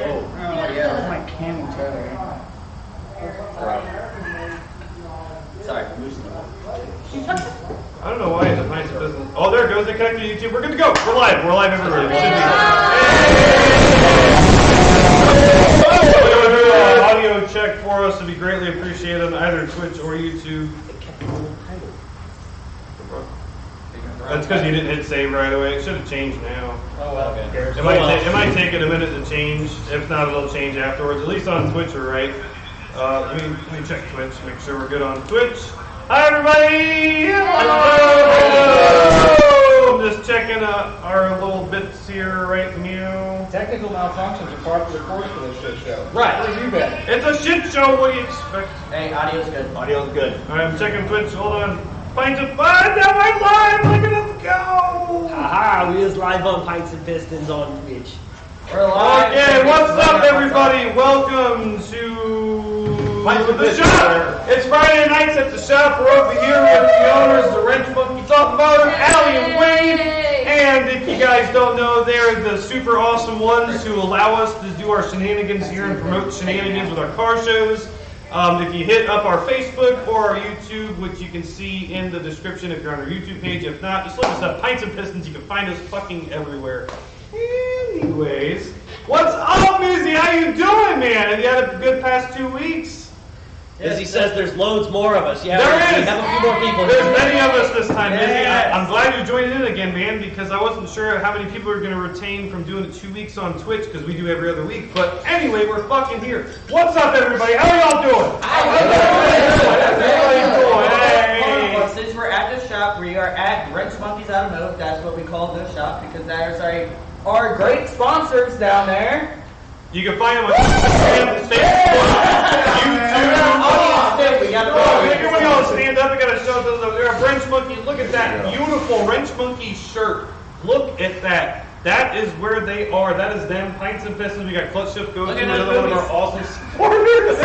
Oh, yeah. My camel toe. Sorry. I don't know why the Pints of Business. Oh, there it goes. They connected to YouTube. We're good to go. We're live. We're live everywhere. We should be. Audio check for us would be greatly appreciated on either Twitch or YouTube. That's because you didn't hit save right away. It should have changed now. Oh, well. Okay. It might take it a minute to change. If not, it'll change afterwards. At least on Twitch, we're right. Let me check Twitch. Make sure we're good on Twitch. Hi, everybody! Hello! I'm just checking our little bits here right now. Technical malfunctions are part of the course for this shit show. Right. Where have you been? It's a shit show. What do you expect? Hey, audio's good. Audio's good. All right, I'm checking Twitch. Hold on. Pints of Fun. Now I'm live. Look at us go. Aha, we was live on Pints and Pistons on Twitch. We're live. Okay, what's up, everybody? Welcome to the shop. It's Friday nights at the shop. We're over here with the owners, the Wrench Monkey Talk Motor, Allie and Wade. And if you guys don't know, they're the super awesome ones who allow us to do our shenanigans here and promote shenanigans with our car shows. If you hit up our Facebook or our YouTube, which you can see in the description if you're on our YouTube page. If not, just look us up, Pints and Pistons. You can find us fucking everywhere. Anyways, what's up, Mizzy? How you doing, man? Have you had a good past 2 weeks? Izzy says there's loads more of us. Yeah, There we is. have a few more people. There's many of us this time, Mizzy. Yes. I'm glad you're joining in again, man, because I wasn't sure how many people are going to retain from doing it 2 weeks on Twitch, because we do every other week. But anyway, we're fucking here. What's up, everybody? How y'all doing? Everybody doing? Hey. Well, since we're at the shop, we are at Wrench Monkeys Automotive. That's what we call the shop because that is our great sponsors down there. You can find them on Instagram, Facebook, YouTube. We got Everybody else stand up. I gotta show those up there. Wrench Monkey, look at that beautiful Wrench Monkey shirt. Look at that. That is where they are. That is them. Pints and Pistons. We got Clutch Shift Go to another one of our awesome supporters.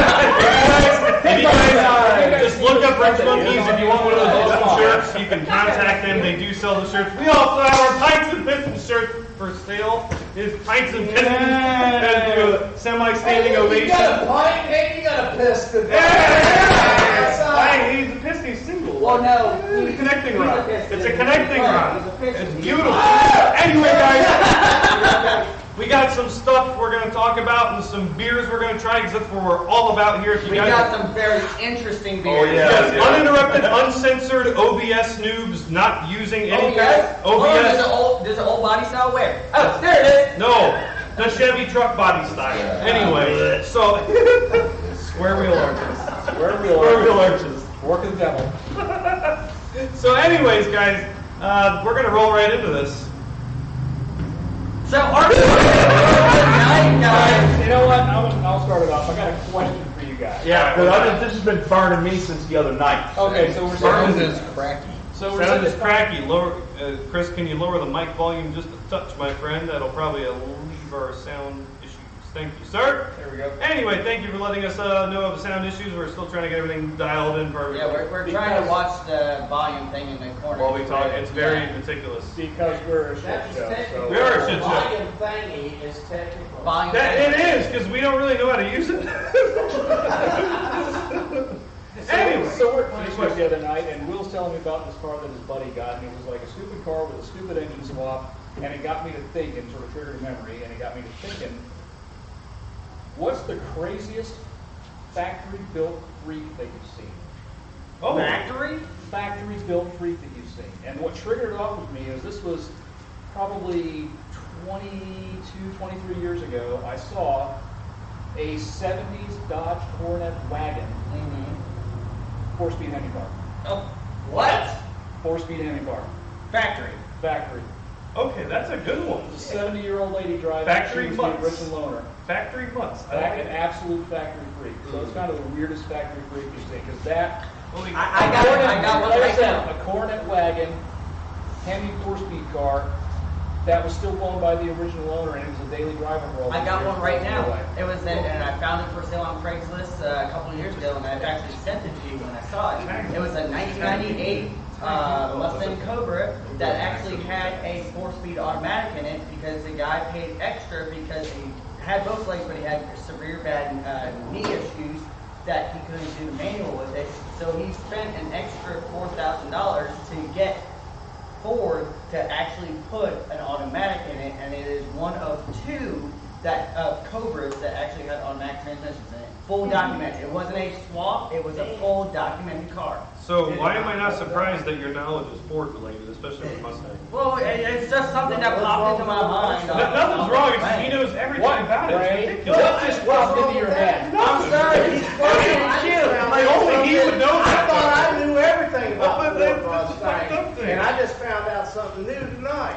If you guys just look up Wrench Monkeys if you want one of those awesome shirts, you can contact them. They do sell the shirts. We also have our Pints and Pistons shirt for sale. It's Pints and Pistons. And do a semi-standing ovation. You got a pint and you got a piston. Hey, he's a piston. He's single. Well, no. It's a connecting he's a rod. piston. It's a connecting He's a rod. piston. It's beautiful. Anyway, guys. We got some stuff we're going to talk about and some beers we're going to try because that's what we're all about here. If you We guys got some very interesting beers. Yes, uninterrupted, uncensored OBS noobs, not using any OBS? Oh, OBS. does an old body style wear? Oh, there it is. No, the Chevy truck body style. Anyway, so square wheel arches. Where we Square wheel are. arches. Work of the devil. So, anyways, guys, we're gonna roll right into this. So, our tonight, guys. You know what? I'll start it off. I got a question for you guys. Yeah, This has been burning me since the other night. Okay, so we're Sounds saying is cracky. Sound is cracky. Lower, Chris, can you lower the mic volume just a touch, my friend? That'll probably alleviate our sound issues. Thank you, sir. There we go. Anyway, thank you for letting us know of the sound issues. We're still trying to get everything dialed in perfectly. Yeah, we're trying to watch the volume thing in the corner. While we talk, it's very meticulous. Because we're a shit show. So. We are a shit show. Volume thingy is technical. Volume That thing. it is, because we don't really know how to use it. Anyway, So we're at Pine Street the other night, and Will's telling me about this car that his buddy got, and it was like a stupid car with a stupid engine swap, and it got me to thinking, sort of triggered a memory, and it got me to thinking, what's the craziest factory-built freak that you've seen? oh, Factory? Factory-built freak that you've seen. And what triggered it off with me is this was probably 22, 23 years ago. I saw a 70s Dodge Coronet wagon, Mm-hmm. 4-speed Hemi car. Oh, what? 4-speed Hemi car. Factory. Factory. okay, that's a good one. It's a 70-year-old lady driving. Factory She was the butts. original owner. Factory butts. I Back like an it. absolute factory freak. So it's kind of the weirdest factory freak you've seen. Because that, Holy I got one like I right said, now. a Coronet wagon, Hemi 4-speed car, that was still owned by the original owner, and it was a daily driver for all I these got years. one right now. Anyway. It was and I found it for sale on Craigslist a couple of years ago, and I've actually sent it to you when I saw it. It was a 1998 Mustang Cobra that actually had a 4-speed automatic in it because the guy paid extra because he had both legs, but he had severe bad knee issues that he couldn't do the manual with it. So he spent an extra $4,000 to get Ford to actually put an automatic in it, and it is one of 2 that Cobras that actually had automatic transmissions in it. Full documented. It wasn't a swap, it was a full documented car. So why am I not surprised that your knowledge is Ford related, especially with Mustang? Well, it's just something that popped into my mind. Nothing's wrong. It's just he knows everything What, about it. Ray? It's ridiculous. What just popped into your head? I'm sorry, he's fucking cute. Like only he would know I that. thought I knew everything about But Ford that's a fucked up Mustang, thing. and I just found out something new tonight.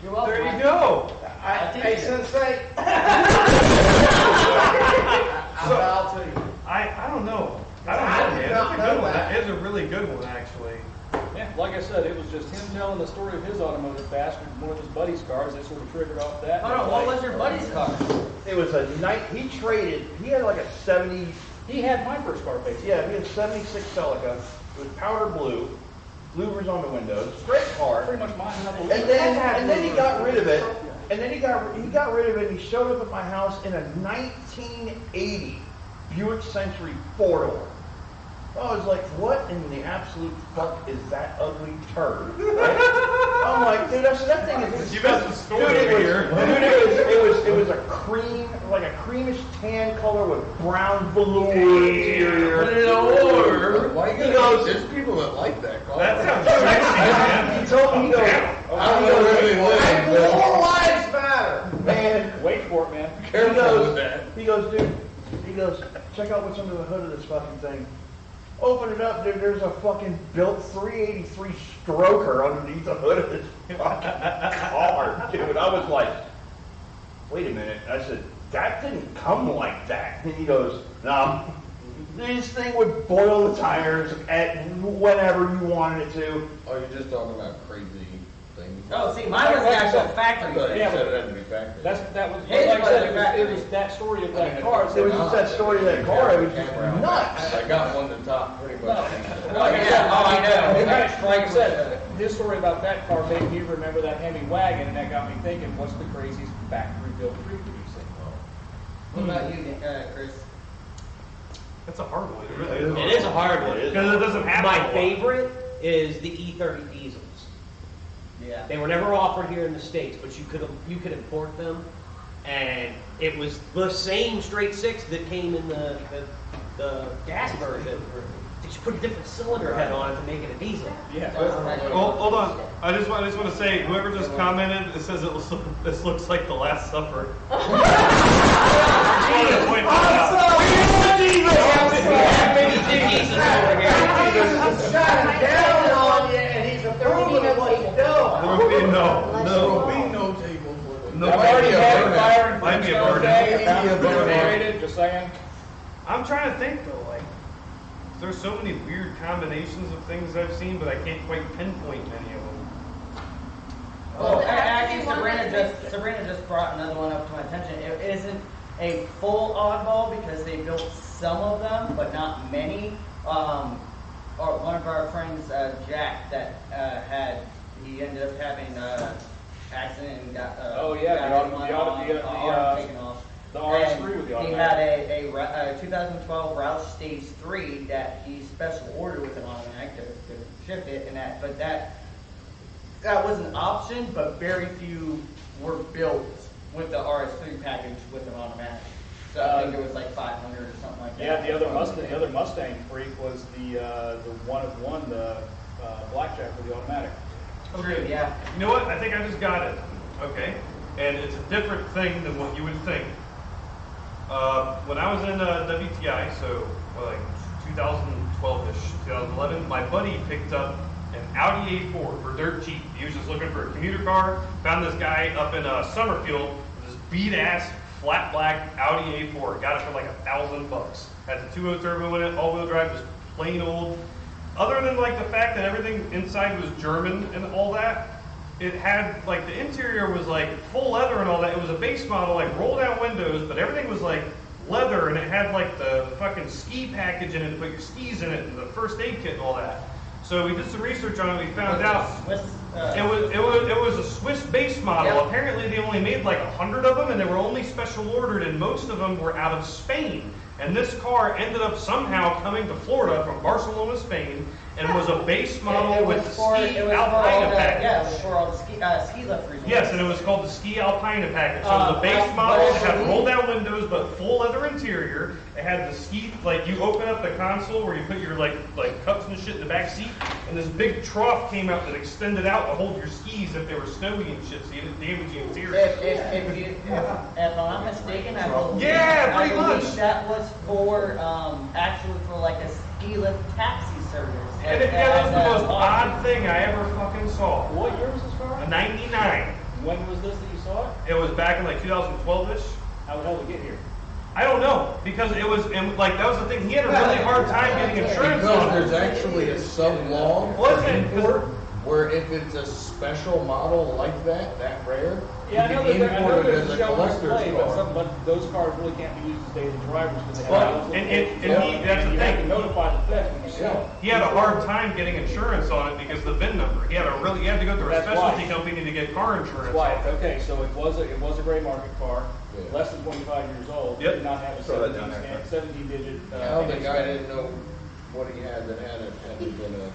You're welcome. There you go. Hey, Sensei. I'll tell you. I don't know. I I don't know, did man. not That's a know good one. that. That is a really good one, actually. Yeah, like I said, it was just him telling the story of his automotive past with one of his buddy's cars that sort of triggered off that. Hold on, what was your buddy's car? It was a night, he had like a 70, He had my first car, basically. yeah, he had a 76 Celica. It was powder blue, louvers on the windows, great car. Pretty much mine. And then he got rid of it. And then he got rid of it and he showed up at my house in a 1980 Buick Century 4-door. I was like, what in the absolute fuck is that ugly turd? Right? I'm like, dude, I said, that thing is... You missed the story Dude, over here. it was a cream, like a creamish tan color with brown velour interior. Why you He gotta goes- there's people that like that car. That sounds sexy, man. He told me, he goes, I don't know where they live, More but lives matter. man, Wait for it, man. careful with that. he goes, dude, he goes, check out what's under the hood of this fucking thing. Open it up, dude, there's a fucking built 383 stroker underneath the hood of this fucking car, dude. I was like, wait a minute. I said, that didn't come like that. And he goes, no, this thing would boil the tires at whenever you wanted it to. Oh, you're just talking about crazy things. Oh, see, mine was the actual I factory. thought you Yeah, said it had to be factory. That was, His like I said, was it was that story of that I mean, car. It was just that story of that car. It was just nuts. I got one to top pretty much. Oh, yeah, oh, I know. Like I said, his story about that car made me remember that Hemi wagon, and that got me thinking, what's the craziest factory-built reproducing? What about you, Chris? That's a hard one. It really is. It is a hard one. Because it doesn't happen. a My lot. favorite is the E30 diesels. Yeah. They were never offered here in the States, but you could import them, and it was the same straight six that came in the gas version. They just put a different cylinder head on it to make it a diesel. Yeah. Oh, hold on. I just want to say, whoever just commented, it says this looks like The Last Supper. Just wanted to point that He's shining down on you, and he's approving of what you're doing. out. There will be There will no. be no table for them. No. I've already had burnout. fire and Might be a brimstone burnout. day, Might be a burnout. refrigerated, just saying. I'm trying to think though, like, there's so many weird combinations of things I've seen, but I can't quite pinpoint many of them. Well, Well, actually, one Sabrina just brought another one up to my attention. It isn't a full oddball because they built some of them, but not many. Or one of our friends, Jack, that he ended up having accident and got Oh, yeah, got the his arm taken off. The RS3 And with the he automatic. had a 2012 Roush Stage 3 that he special ordered with an automatic to ship it, and that was an option, but very few were built with the RS3 package with an automatic. So I think it was like 500 or something like that. Yeah, the other Mustang freak was the one of one, the Blackjack with the automatic. True, yeah. You know what? I think I just got it. Okay. And it's a different thing than what you would think. When I was in WTI, so like 2012-ish, 2011, my buddy picked up an Audi A4 for dirt cheap. He was just looking for a commuter car. Found this guy up in Summerfield with this beat-ass flat black Audi A4. Got it for like $1,000. Had the 2.0 turbo in it, all-wheel drive, just plain old. Other than like the fact that everything inside was German and all that, it had like the interior was like full leather and all that. It was a base model, like roll down windows, but everything was like leather, and it had like the fucking ski package in it to put your skis in it and the first aid kit and all that. So we did some research on it. We found out Swiss, it was a Swiss base model. Yep. Apparently, they only made like 100 of them, and they were only special ordered, and most of them were out of Spain. And this car ended up somehow coming to Florida from Barcelona, Spain, and was a base model it with was the for, ski it was for all Alpina the, package. yeah, it was for all the ski lift resorts. Yes, and it was called the Ski Alpina package. So it was a base model. It had roll-down windows, but full leather interior. It had the ski, like you open up the console where you put your like cups and shit in the back seat, and this big trough came out that extended out to hold your skis if they were snowy and shit, so you didn't damage the interior. If I'm not mistaken, Yeah, pretty I believe much. that was for actually for like a ski lift taxi service. And it, yeah, that was the most odd thing I ever fucking saw. What year was this car? A 99. When was this that you saw it? It was back in like 2012-ish. How the hell did it get here? I don't know, because it was, and like, that was the thing, he had a really hard time getting insurance Because on there's it. actually a sub-law Was for it? import, where if it's a special model like that rare, you Yeah, I know can that I know import it there's as a a show collector's display, car. but those cars really can't be used as daily drivers because they have Well, valves and limitations. he, that's the You have to thing, notify the feds when you sell it. he had a hard time getting insurance on it because of the VIN number. He had to go through a That's specialty why. company to get car insurance. Why? on it. Okay, so it was a gray market car, Yeah. less than 25 years old. Yep. Did not have a Throw that down there. 17 digit. How the guy didn't know what he had that had it, had it been a.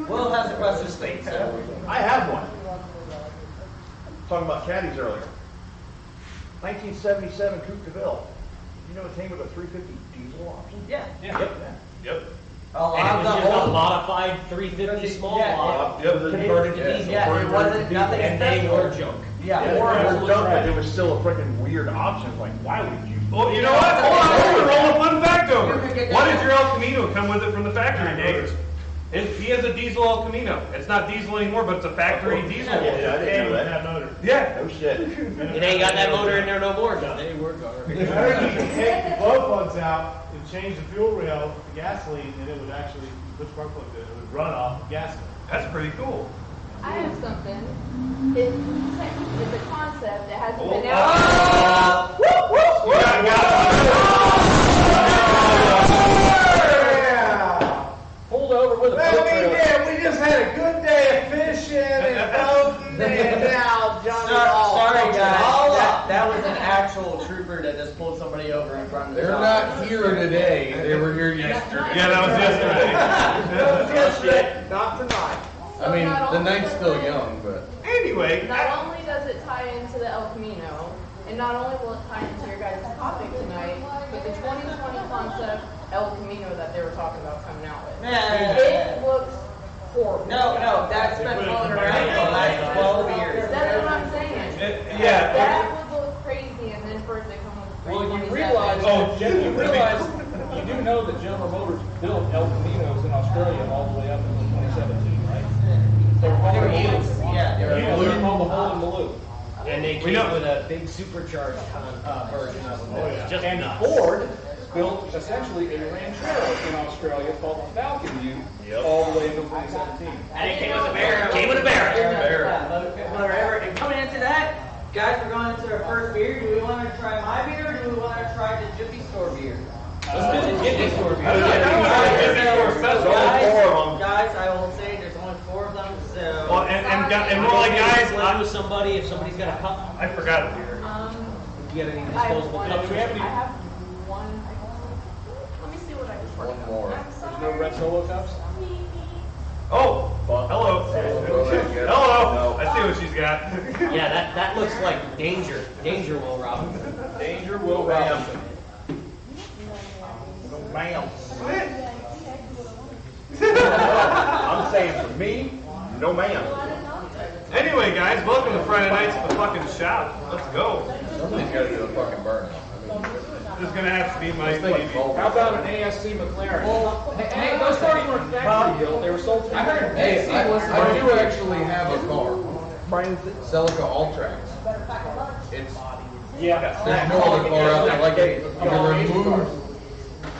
Will has a question. I have one. Talking about caddies earlier. 1977 Coupe de Ville. You know it came with a 350 diesel option? Yeah. Yeah. Yep. A lot And of it was the just a old, modified 350 small Yeah, block. Yep. Converted to Yeah. diesel. yeah, it wasn't nothing And they special. were junk. Yeah, Yeah, horrible. it was dumb, but it was still a freaking weird option. Like, why would you? Well, you know what? Hold on, roll a fun fact over. What did your El Camino come with it from the factory, Dave? He has a diesel El Camino. It's not diesel anymore, but it's a factory diesel. Yeah, I didn't know that. motor. Yeah. No shit. It ain't got that motor in there no more. They were garbage. I heard you could take the glow plugs out and change the fuel rail to gasoline, and it would actually, which spark plug did, it would run off gasoline. That's pretty cool. I have something. It's a concept that hasn't been Oh. out. Pulled over with a Well, boat we trailer. did. We just had a good day of fishing and boating, and now Johnny's all Sorry, fucking guys. all That, up. that was an actual trooper that just pulled somebody over in front of the They're shop. not here today, they were here yesterday. Yeah, that was yesterday. That was yesterday, not tonight. I mean, the night's still young, but. Anyway, Not only does it tie into the El Camino, and not only will it tie into your guys' topic tonight, but the 2020 concept El Camino that they were talking about coming out with. It looks horrible. No, that's been floating around for the last 12 years. That's what I'm saying. yeah. That would look crazy, and then first they come with Well, you 327. realize, Oh, you realize, you do know that General Motors built El Caminos in Australia all the way up until 2017, right? They were called They were the used, Maloo. yeah. They were called the Hole and Maloo. And they We came know- with a big supercharged version of them. It was just And nuts. Ford built essentially a Ranchero in Australia called the Falcon U all the way until 2017. And it came with a barrel. Came with a barrel. Whatever. And coming into that, guys, we're going into our first beer. Do we want to try my beer or do we want to try the Jiffy Store beer? Let's do the Jiffy Store beer. Guys, I will say there's only 4 of them, so. Well, and we're like, guys, Split with somebody if somebody's got a cup. I forgot the beer. You got any I have disposable one. cups? I have one. Let me see what I can work. One more. There's no red solo cups? Oh, hello. Hello. I see what she's got. Yeah, that looks like danger. Danger, Will Robinson. Danger Will Robinson. No, ma'am. I'm saying for me, no ma'am. Anyway, guys, welcome to Friday nights at the fucking shop. Let's go. Somebody's gotta do a fucking burnout. I mean, This is gonna have to be my this thing is baby. vulgar. How about an ASC McLaren? Hey, those cars weren't factory built, they were sold to. I heard Hey, I do actually have a car, Celica Alltrax. It's, Yeah. there's no other car out there like it.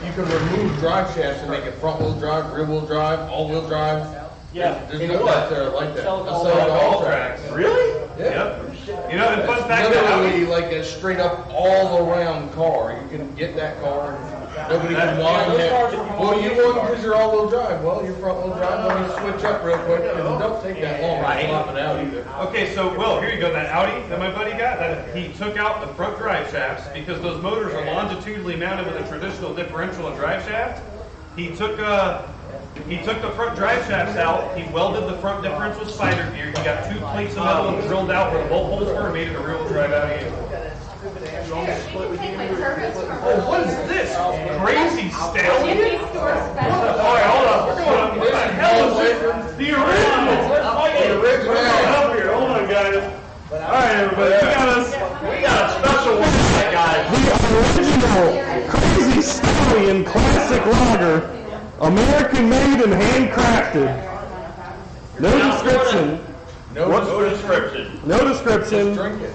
You can remove drive shafts and make it front wheel drive, rear wheel drive, all wheel drive. Yeah. There's no out there like that. A Celica Celica Alltrax. Alltrax. Really? Yeah. You know, and fun fact, Literally like a straight up all around car. You can get that car and Nobody can whine those cars it. are Well, you homogeneous want because you're all-wheel drive. Well, your front-wheel drive, let me switch up real quick, because it don't take that long to swap it out either. Okay, so Will, here you go. That Audi that my buddy got, that he took out the front drive shafts because those motors are longitudinally mounted with a traditional differential and drive shaft. He took the front drive shafts out. He welded the front differential spider gear. He got 2 plates of metal and drilled out where the bolt holes were and made it a rear-wheel drive Audi. Oh, what is this? Crazy stallion? All right, hold on. We're going up. What the hell is this? The original. The original. Up here. Hold on, guys. All right, everybody. We got a special one tonight, guys. The original Crazy Stallion Classic Lager, American made and handcrafted. No description. No description. No Just description. drink it.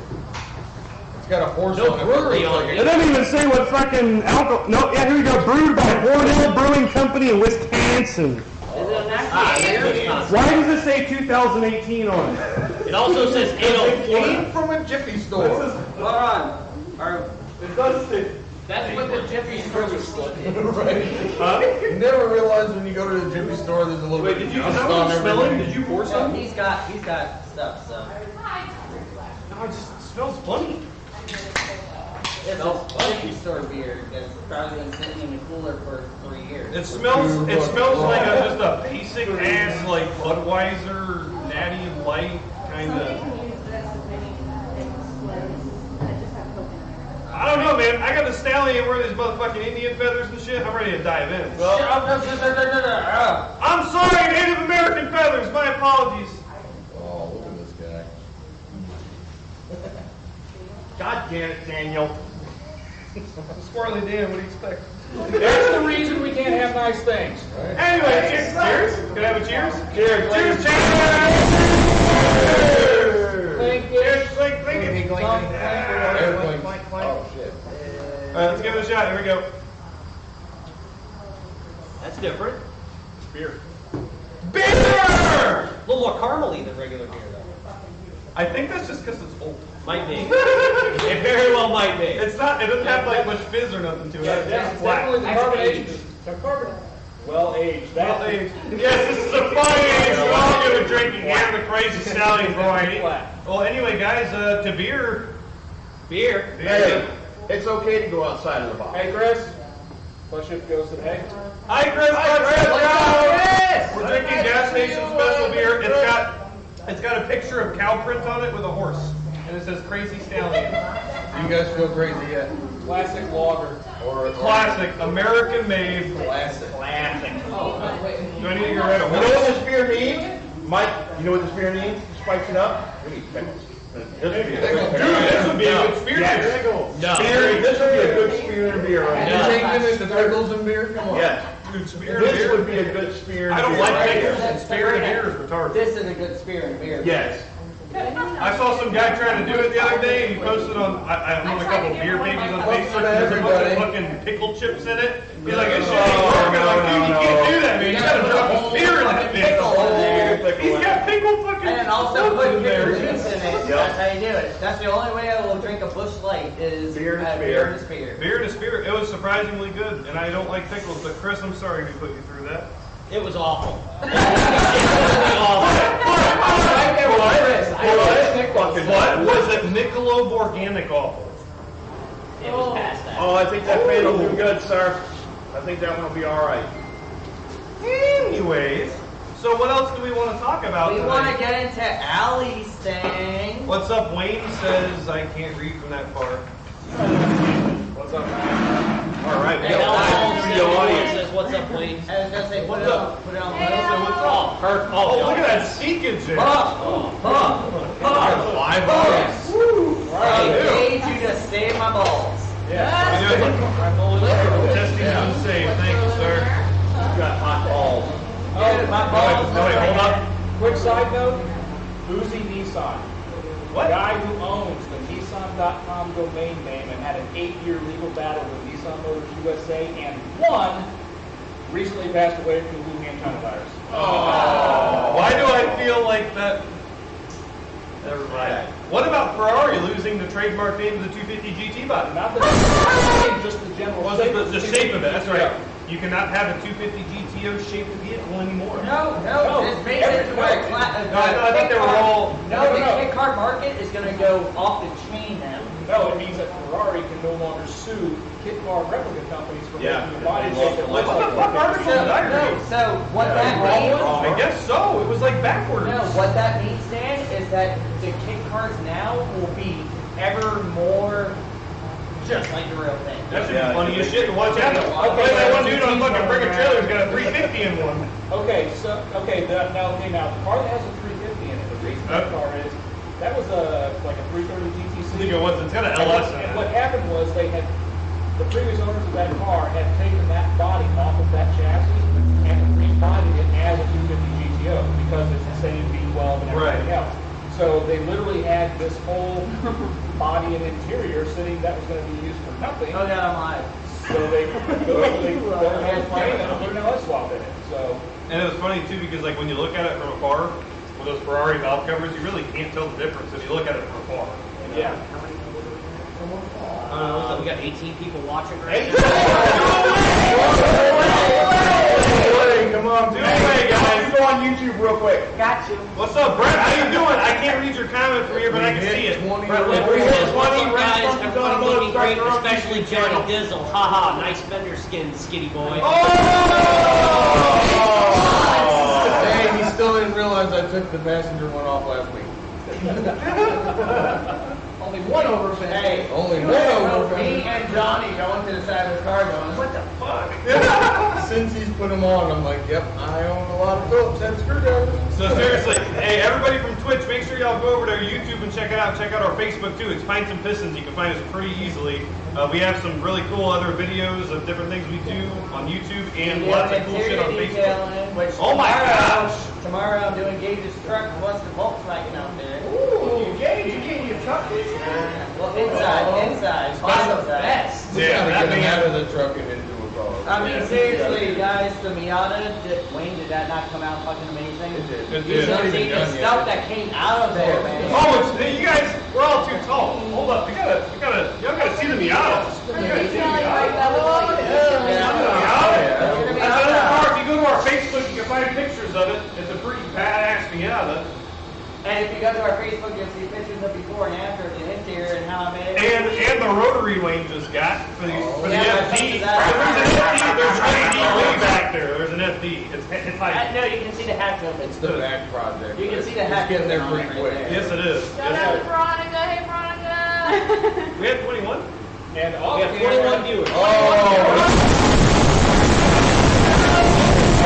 It's got a horse No on it. brewery Looks on like It doesn't even say what fucking alcohol. No, yeah, here we go. Brewed by Hornell Brewing Company in Wisconsin. Why does it say 2018 on it? It also says It 804. came from a Jiffy store. Hold on. It does say. That's what the Jiffy store was Right. You never realize when you go to the Jiffy store, there's a little Wait, bit did you? of Is that dust what on I'm smelling? everything. Did you pour So some? he's got stuff, so. No, it just smells funny. It's a Jiffy store beer that's probably been sitting in the cooler for 3 years. It smells like just a basic ass like Budweiser Natty Light kind of. I don't know, man. I got the stallion wearing these motherfucking Indian feathers and shit. I'm ready to dive in. I'm sorry, Native American feathers. My apologies. Oh, look at this guy. God damn it, Daniel. Squirrely Dan, what do you expect? That's the reason we can't have nice things. Anyway, cheers. Can I have a cheers? Cheers. Cheers. Cheers. Thank you. Cheers. Clink, clink it. Airplane. Oh, shit. All right, let's give it a shot. Here we go. That's different. Beer. Beer! A little more caramely than regular beer, though. I think that's just because it's old. Might be. It very well might be. It's not. It doesn't have like much fizz or nothing to it. It's just flat. Definitely the carbonation. The carbon. Well aged. Well, yes, this is a fine age. We're all going to drink again the Crazy Stallion variety. Well, anyway, guys, to beer. Beer. Hey, it's okay to go outside of the box. Hey, Chris. Plus shift goes to hey. Hi, Chris. Let's go. We're drinking gas station special beer. It's got a picture of cow print on it with a horse, and it says Crazy Stallion. Do you guys feel crazy yet? Classic lager. Or Classic, American made. Classic. Do I need to get rid of You know what this beer needs? Mike, you know what this beer needs? Spikes it up? We need pickles. Dude, this would be a good spear beer. No. This would be a good spear beer right You now. changing it to pickles and beer? Come on. Yes. Dude, spear This beer. would be a good spear I don't beer like right pickles, here. and spear and beer is retarded. This is a good spear and beer. Yes. I saw some guy trying to do it the other day, and he posted on, I'm on a couple beer pages on Facebook, there's a bunch of fucking pickle chips in it. He's like, this shit ain't working. I'm like, dude, you can't do that, man. You gotta drop a spear in that bitch. He's got pickle fucking And then also put in there. pickle juice in it. That's how you do it. That's the only way I will drink a Busch Light is Beer and beer and spear. Beer and a spear. It was surprisingly good, and I don't like pickles, but Chris, I'm sorry we put you through that. It was awful. It was awful. What was it? Michelob Organic awful? It was past that. Oh, I think that fan will do good, sir. I think that one will be all right. Anyways, so what else do we want to talk about We today? want to get into Allie's thing. What's up, Wayne says, I can't read from that far. What's up? All right, we Hey, got Al the audience. says, what's up, Wayne? I was gonna say put What's it up? on, put it on. Oh, Kurt. Oh, look at that seekage there. Live balls. I need you to save my balls. Testing is safe. Thank you, sir. You got hot balls. Dude, my balls. No, wait, hold up. Quick side note, Uzi Nissan. What? The guy who owns the Nissan.com domain name and had an 8-year legal battle with Nissan Motors USA and won, recently passed away from Wuhan China virus. Why do I feel like that? Never mind. What about Ferrari losing the trademark name of the 250 GT body? Not the name, just the general. Was it the shape of it? That's right. You cannot have a 250 GTO shaped vehicle anymore. No, just make it to where No, I think they were all. The kit car market is gonna go off the chain now. No, it means that Ferrari can no longer sue kit car replica companies for Yeah. making a body shape that What looks the fuck like article did I read? So what that means, I guess so. It was like backwards. no, what that means, Dan, is that the kit cars now will be ever more just like the real thing. That should be funny as shit to watch out. Okay, that one dude on fucking friggin' trailer's got a 350 in one. Okay, so now the car that has a 350 in it, the reason that car is that was like a 330 GTC. I think it was. It's got an LS in And it. what happened was the previous owners of that car had taken that body off of that chassis and rebodied it as a 250 GTO because it's the same V12 and everything else. So they literally had this whole body and interior sitting that was going to be used for nothing. Oh, yeah, I'm live. So they put an LS swap in it. So And it was funny too because like when you look at it from afar with those Ferrari valve covers, you really can't tell the difference if you look at it from afar. yeah. So we got 18 people watching right now. Come on, Do away, guys. You go on YouTube real quick. Got you. What's up, Brett? How you doing? I can't read your comment from here, but I can see it. Brett Whitford says, what's up, guys? Everyone looking great, especially Johnny Dizzle. Haha, nice fender skin, skitty boy. Hey, he still didn't realize I took the passenger one off last week. Only one over for hey. Only you one know, over. Me and Johnny going to the side of the car going, what the fuck? Since he's put them on, I'm like, yep, I own a lot of Phillips head screwdrivers. So seriously, hey, everybody from Twitch, make sure y'all go over to our YouTube and check it out. Check out our Facebook too. It's Pints and Pistons. You can find us pretty easily. We have some really cool other videos of different things we do on YouTube and lots of cool shit on Facebook. Oh my gosh! Tomorrow I'm doing Gage's truck plus the Volkswagen out there. Ooh, Gage, you getting your truck this year? Well, inside. That's the best. We Yeah, gotta that get him means- out of the truck and into a car. I mean, seriously, guys, the Miata, Wayne, did that not come out fucking amazing? It did. It You did. not should even see the done yet. stuff that came out of there, man. Oh, it's, you guys, we're all too tall. Hold up, y'all gotta see the Miatas. You gotta see the Miatas. That's another car. If you go to our Facebook, you can find pictures of it. It's a pretty badass Miata. And if you go to our Facebook, you'll see pictures of before and after the interior and how I made it. And the rotary Wayne just got for the Yeah, FD. but There's an FD. There's an FD way back there. There's an FD. It's like No, you can see the hatch open. It's the back project. You can see the It's hatch getting there open on pretty it right quick. there. yes, it is. Shout Yes, out it to Veronica. Hey, Veronica. is. We have 21. And We off have 21 viewers.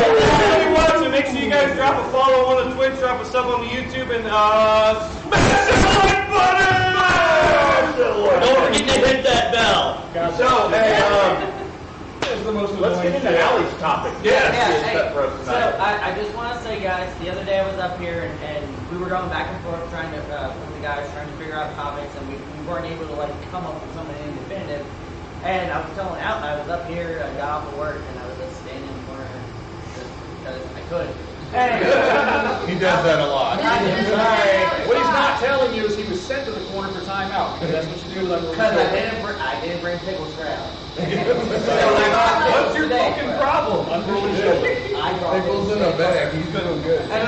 So make sure you guys drop a follow on the Twitch, drop a sub on the YouTube, and smash that like button! Don't forget to hit that bell. So, hey, That's the most let's get annoying into shit. Allie's topic. Yes. Hey, for us so tonight. I just want to say, guys, the other day I was up here and we were going back and forth trying to, with the guys, trying to figure out topics, and we weren't able to like come up with something independent. And I was telling Al, I was up here, I got off of work, and I was just standing in the corner just because I could. And He does that a lot. What he's not telling you is he was sent to the corner for timeout, because that's what you do with because I didn't bring pickles for Al. What's your fucking problem? Unruly children. I brought Pickles in a bag, he's doing good. And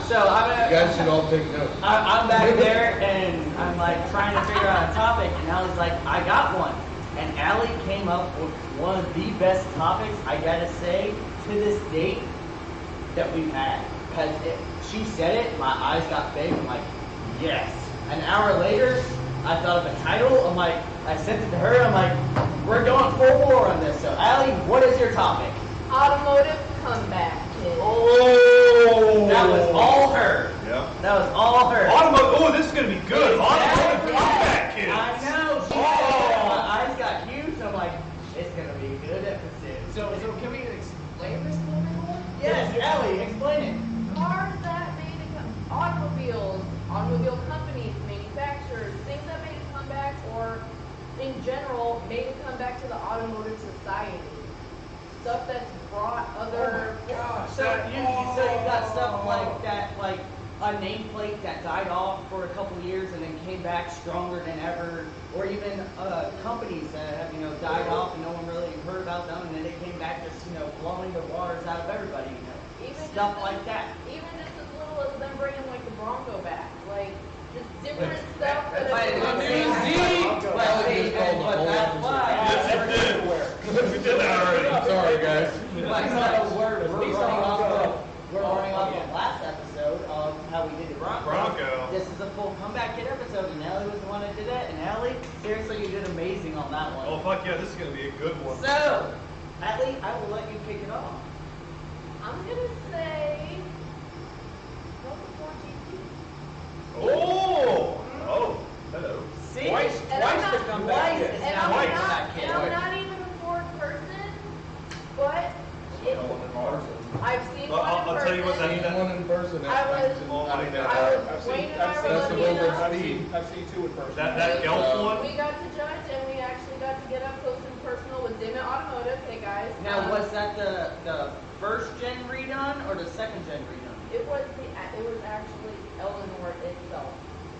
so I'm You gonna. guys should all take notes. I'm back there and I'm like trying to figure out a topic, and Allie's like, I got one. And Allie came up with one of the best topics, I gotta say, to this date that we've had. Because she said it, my eyes got big, I'm like, yes. An hour later, I thought of a title, I'm like, I sent it to her, I'm like, we're going full bore on this. So Allie, what is your topic? Automotive comeback kit. Oh! That was all her. Yeah. That was all her. Automotive. Oh, this is gonna be good. Automotive Exactly. comeback kids. I know. She said it, my eyes got huge. I'm like, it's gonna be a good episode. So can we explain this a little bit more? Yes, Allie, explain it. Cars that made automobiles, automobile companies, manufacturers, things that made a comeback, or in general made a comeback to the automotive society. Stuff that's brought other. So you got stuff like that, like a nameplate that died off for a couple years and then came back stronger than ever, or even companies that have died off and no one really heard about them, and then they came back just blowing the waters out of everybody, Even stuff just like that. Even just as little as them bringing like the Bronco back, like just different stuff. But That that's why. Yes, it did. We did that already. Sorry, guys. But so we're running off of last episode of how we did the Bronco. This is a full comeback kid episode, and Ellie was the one that did it. And Ellie, seriously, you did amazing on that one. Oh, fuck yeah, this is going to be a good one. So, Ellie, I will let you kick it off. I'm gonna say Delta 4 GT. Oh! Oh, hello. See? Twice And I'm to not- come back. Twice. And I'm Twice not, that kid. and I'm not even a Ford person, but I've seen one in I'll tell you what, person. that- One in person. I was, Oh my God. Wayne and I were lucky enough. I've seen two in person. That Gelf one? We got to judge, and we actually got to get up close and personal with Dimmitt Automotive. Hey guys. Now, was that the first gen redone or the second gen redone? It was actually Eleanor itself.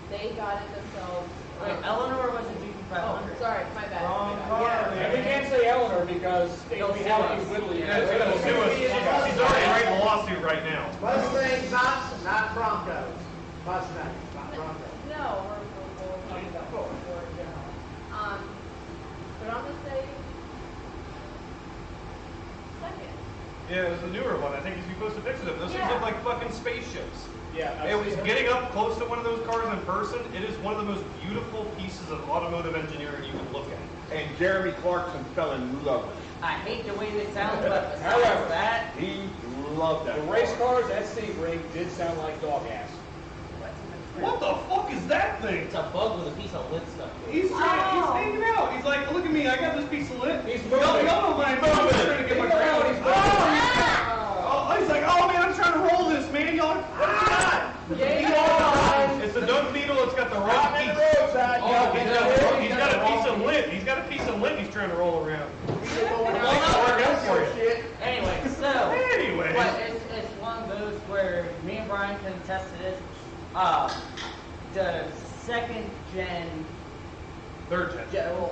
They got it themselves. Wait, Eleanor was a Oh, GT500. sorry, my bad. Wrong My bad. car. And we can't say Eleanor because They'll we sue have us. to literally. Yeah, she's gonna sue us. She's already writing a lawsuit right now. Mustangs, not Broncos. Mustangs, not Broncos. No, we're talking about Ford in general. But I'm gonna say second. Yeah, it was the newer one. I think you posted pictures of. Those things Yeah. look like fucking spaceships. Yeah. It was getting up close to one of those cars in person. It is one of the most beautiful pieces of automotive engineering you can look at. And Jeremy Clarkson fell in love with it. I hate the way they sound, but besides However, that, He loved that The car. race cars at Sebring did sound like dog ass. What the fuck is that thing? It's a bug with a piece of lint stuck to it. He's hanging out. He's like, look at me, I got this piece of lint. He's Y'all moving. know when I'm trying to get my ground. He's he's like, oh man, I'm trying to roll this, man. Y'all, what is that? It's the dung beetle. It's got the right piece. He's got a piece of lint. He's got a piece of lint. He's trying to roll around. anyway, so. Anyway. But it's one of those where me and Brian can attest to this. The second gen. Third gen. No,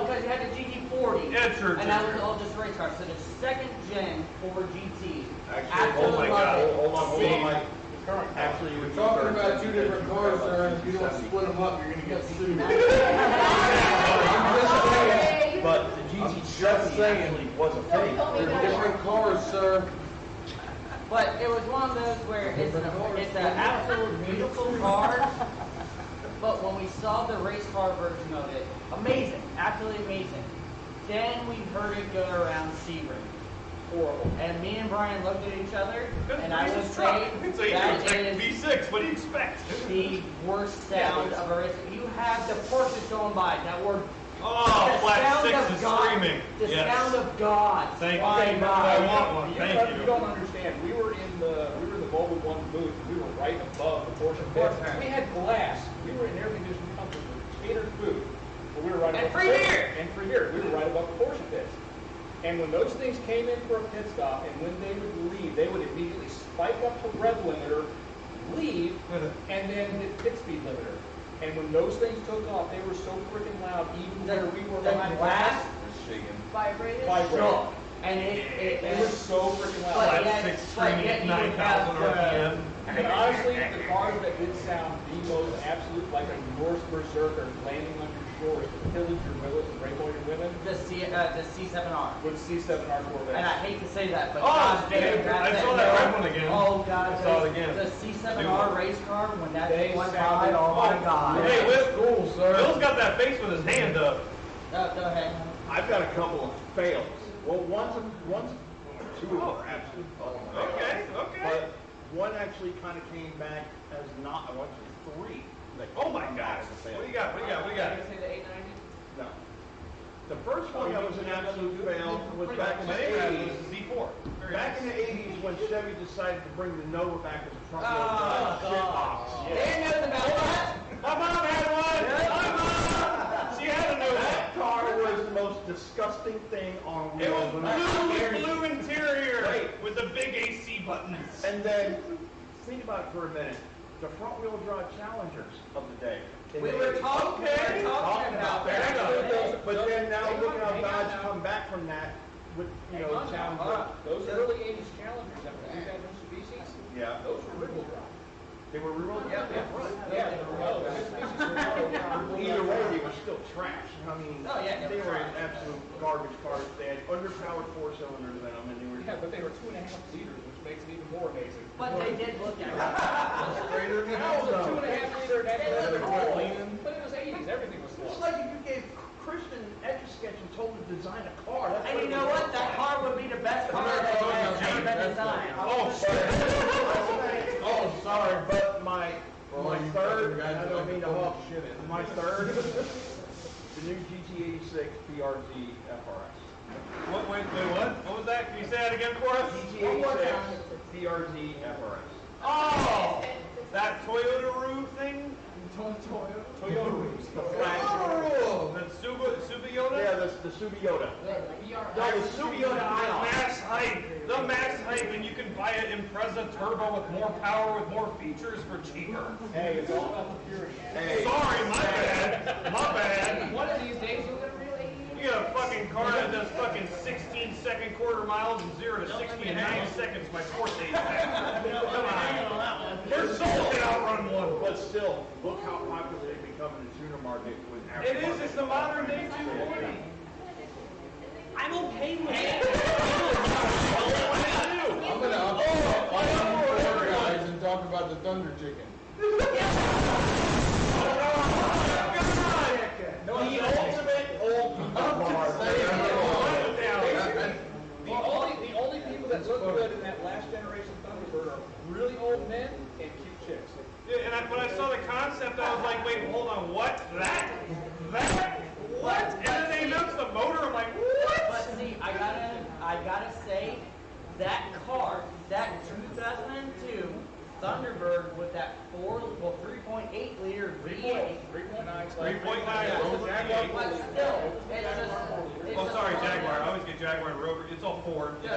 because you had the GT40. Yeah, true. And that was all just race cars. So the second gen Ford GT. Actually, oh my God. Hold on, Mike. Current. Actually, We're talking about two different cars, sir, and if you don't split them up, you're gonna get sued. I'm just saying, But the GT actually was a fake. they're different cars, sir. But it was one of those where it's an absolute beautiful car. But when we saw the race car version of it, amazing, absolutely amazing. Then we heard it go around Sebring. Horrible. And me and Brian looked at each other, and I would It's a say It's a that Ecotec is V6. What do you expect? the worst sound of a race. You have the Porsche going by that were Oh, the Flat sound 6 of is God, screaming. the Yes. sound of God. Thank you. flying by. I want one. Thank you. You don't understand. We were in the Mobile One booth. We were right above the Porsche pit. We had glass. We were in air conditioned comfort with catered food. But we were right And above free the Porsche- beer. And free beer. We were right above the Porsche pits. And when those things came in for a pit stop, and when they would leave, they would immediately spike up to rev limiter, leave, and then hit pit speed limiter. And when those things took off, they were so freaking loud, even where we were The behind glass Vibrated. vibrated. And it It was so freaking loud. But Flat yet- 6 but screaming yet at you 9,000 have, RPM. And honestly, the cars that did sound the most absolute, like a Norse berserker landing on your shores to pillage your villas and rape all your women, the C7R. with C7R And Corvette. I hate to say that, but Oh, God damn, damn, I that's saw it. that red one again. Oh God, I saw it again. The C7R Dude. race car when that They thing went by. sounded Oh my awful. God. Hey, Will, Cool, sir. Will's got that face with his hand up. Go ahead. I've got a couple of fails. Well, two of them are absolute. Okay, okay. But one actually kind of came back as not. I want you three. that Oh my came God. back as a fail. What do you got? What do you got? What do you got? Say the 890. No. The first one that was an absolute fail was back in the My name was 80s. Z4. Very Back in nice. the 80s when Chevy decided to bring the Nova back as a front wheel Oh, drive shit God. box. Dan knows about that. My mom had one. My mom. She had a new That one. car was the most disgusting thing on It was wheels. blue interior Right. with the big AC buttons. And then think about it for a minute. The front-wheel drive Challengers of the day. We were talking about that. But then now look at how Dodge come back from that with, Hang on now. Challenger. Those early 80s Challengers that were 2000 Mitsubishis, Yeah. those were rear-wheel drive. They were real. Yeah, right. Yeah, they were Mitsubishis. Either way, they were still trash. I mean, Oh, yeah, they they were were trash. absolute garbage cars. They had underpowered 4-cylinders in them, and they were. Yeah, but they were 2.5 liters, which makes it even more amazing. But they did look at it. Straighter than Hell, the hell, 2.5 liter neck They was look leaning. But it was 80s, everything was It's slow. like if you gave Christian an Etch-a-Sketch and told him to design a car. That's And you know what? That car would be the best car that has ever been designed. Oh, sorry. Oh, sorry, but my you third, fucking guys I are don't like mean to to hawk talk shit in. my third, the new GT86 PRZ FRS. Wait, what? What was that? Can you say that again for us? GT86 PRZ FRS. Oh! That Toyota-Roo thing? Toyota Roos. The Subayoda? Yeah, the Subiota. No, the Subiota Ion. Max hype. The max hype, and you can buy an Impreza Turbo with more power, with more features for cheaper. Hey, it's all about the purity. Hey. Sorry, my bad. My bad. One of these days you'll get a real 80. You got a fucking car that does fucking 16-second quarter miles and 0 to 60 in 9 seconds by 4 days. Come on. Your soul can outrun one. But still, look how popular they've become in the tuner market with It is. It's the modern day 240. I'm okay with it. I'm gonna up guys and talk about the Thunder Chicken. The ultimate old The only people that look good in that last generation Thunderbird are really old men and cute chicks. Yeah, and when I saw the concept, I was like, wait, hold on, what? That? What? And then they announced the motor. I'm like, what? But see, I gotta say, that car, that 2002 Thunderbird with that 3.8 liter V8. 3.9. 3.9. But still, it's Oh, sorry, Jaguar. I always get Jaguar and Rover. It's all Ford. The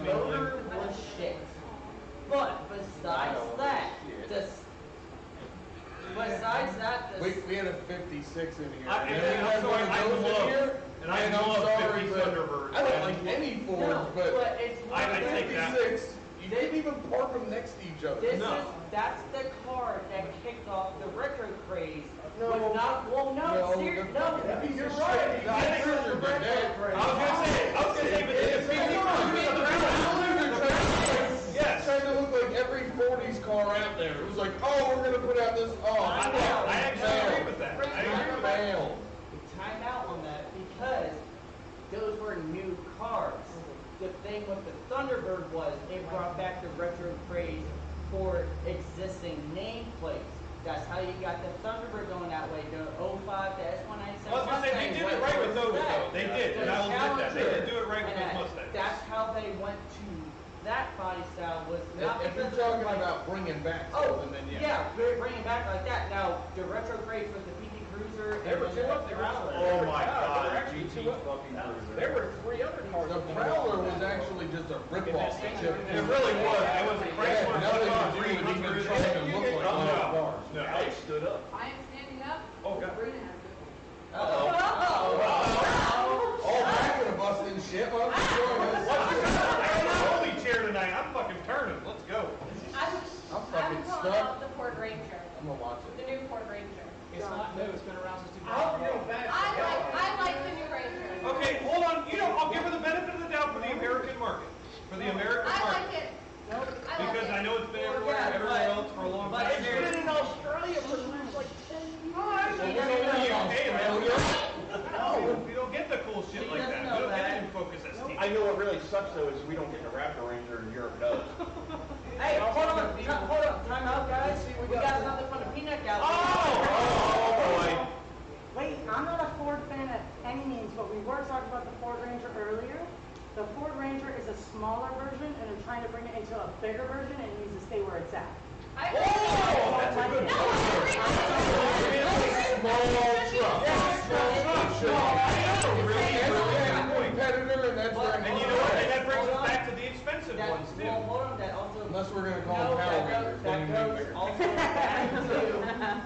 motor was shit. But besides that, We had a 56 in here. I'm And we had sorry, one of I those love- in here. and I I'm love sorry, 50 but Thunderbirds. I don't like any Fords, no, but it's I take that. 56, you didn't even park them next to each other. that's the car that kicked off the retro craze. No. But not, well, no, seriously, no, you're right. No, I agree with you, but that- I was gonna say, but it's Yes. Trying to look like every 40s car out there. It was like, oh, we're gonna put out this. Oh, I actually agree with that. I agree with that. Fail. Time out on that because those were new cars. The thing with the Thunderbird was it brought back the retro craze for existing nameplates. That's how you got the Thunderbird going that way. The 05, the S197. I was gonna say, they did it right with those, though. They did, and I will admit that. They did do it right with those Mustangs. That's how they went to that body style was not If you're because talking like, about bringing back oh, something, then yeah, bringing back like that. Now the retro craze with the PT Cruiser. There were and two the up there. Prowler. Oh my There God, were actually GT two up- fucking cruiser. There were 3 other cars. The Prowler was actually just a ripoff. It really was. It was a Chrysler nothing to do 300. with even trying to look like Oh, those no. cars. No. Alex stood up. I am standing up. Oh, God. Sabrina has it. All back in a busting shit. Why don't you join us? I got a rolly chair tonight. I'm fucking turning. Let's go. I'm fucking I'm calling stuck. out the Ford Ranger, I'm gonna watch the it. new Ford Ranger. It's not new. It's been around since 2000. I like the new Ranger. Okay, hold on. I'll give her the benefit of the doubt for the American market. For the American I market. like it. I like Because it. I know it's been everywhere else for a long But time. it's been in Australia for the last like 10 years. No, we don't get the cool shit She like doesn't that. We know don't get that. it in Focus ST. I know what really sucks though is we don't get the Raptor Ranger and Europe does. Hey, hold on, time out, guys. We got something from the Peanut Gallery. Oh boy. Wait, I'm not a Ford fan at any means, but we were talking about the Ford Ranger earlier. The Ford Ranger is a smaller version, and they're trying to bring it into a bigger version, and it needs to stay where it's at. I Oh, that's a good No, point. I agree. I know, really, really good point. Competitor, and that's where. And you know what? And that brings us back to the expensive expensive that, ones too. well, hold on, that also. Unless we're gonna call No, them Power that Rangers, that then we goes figure. also back to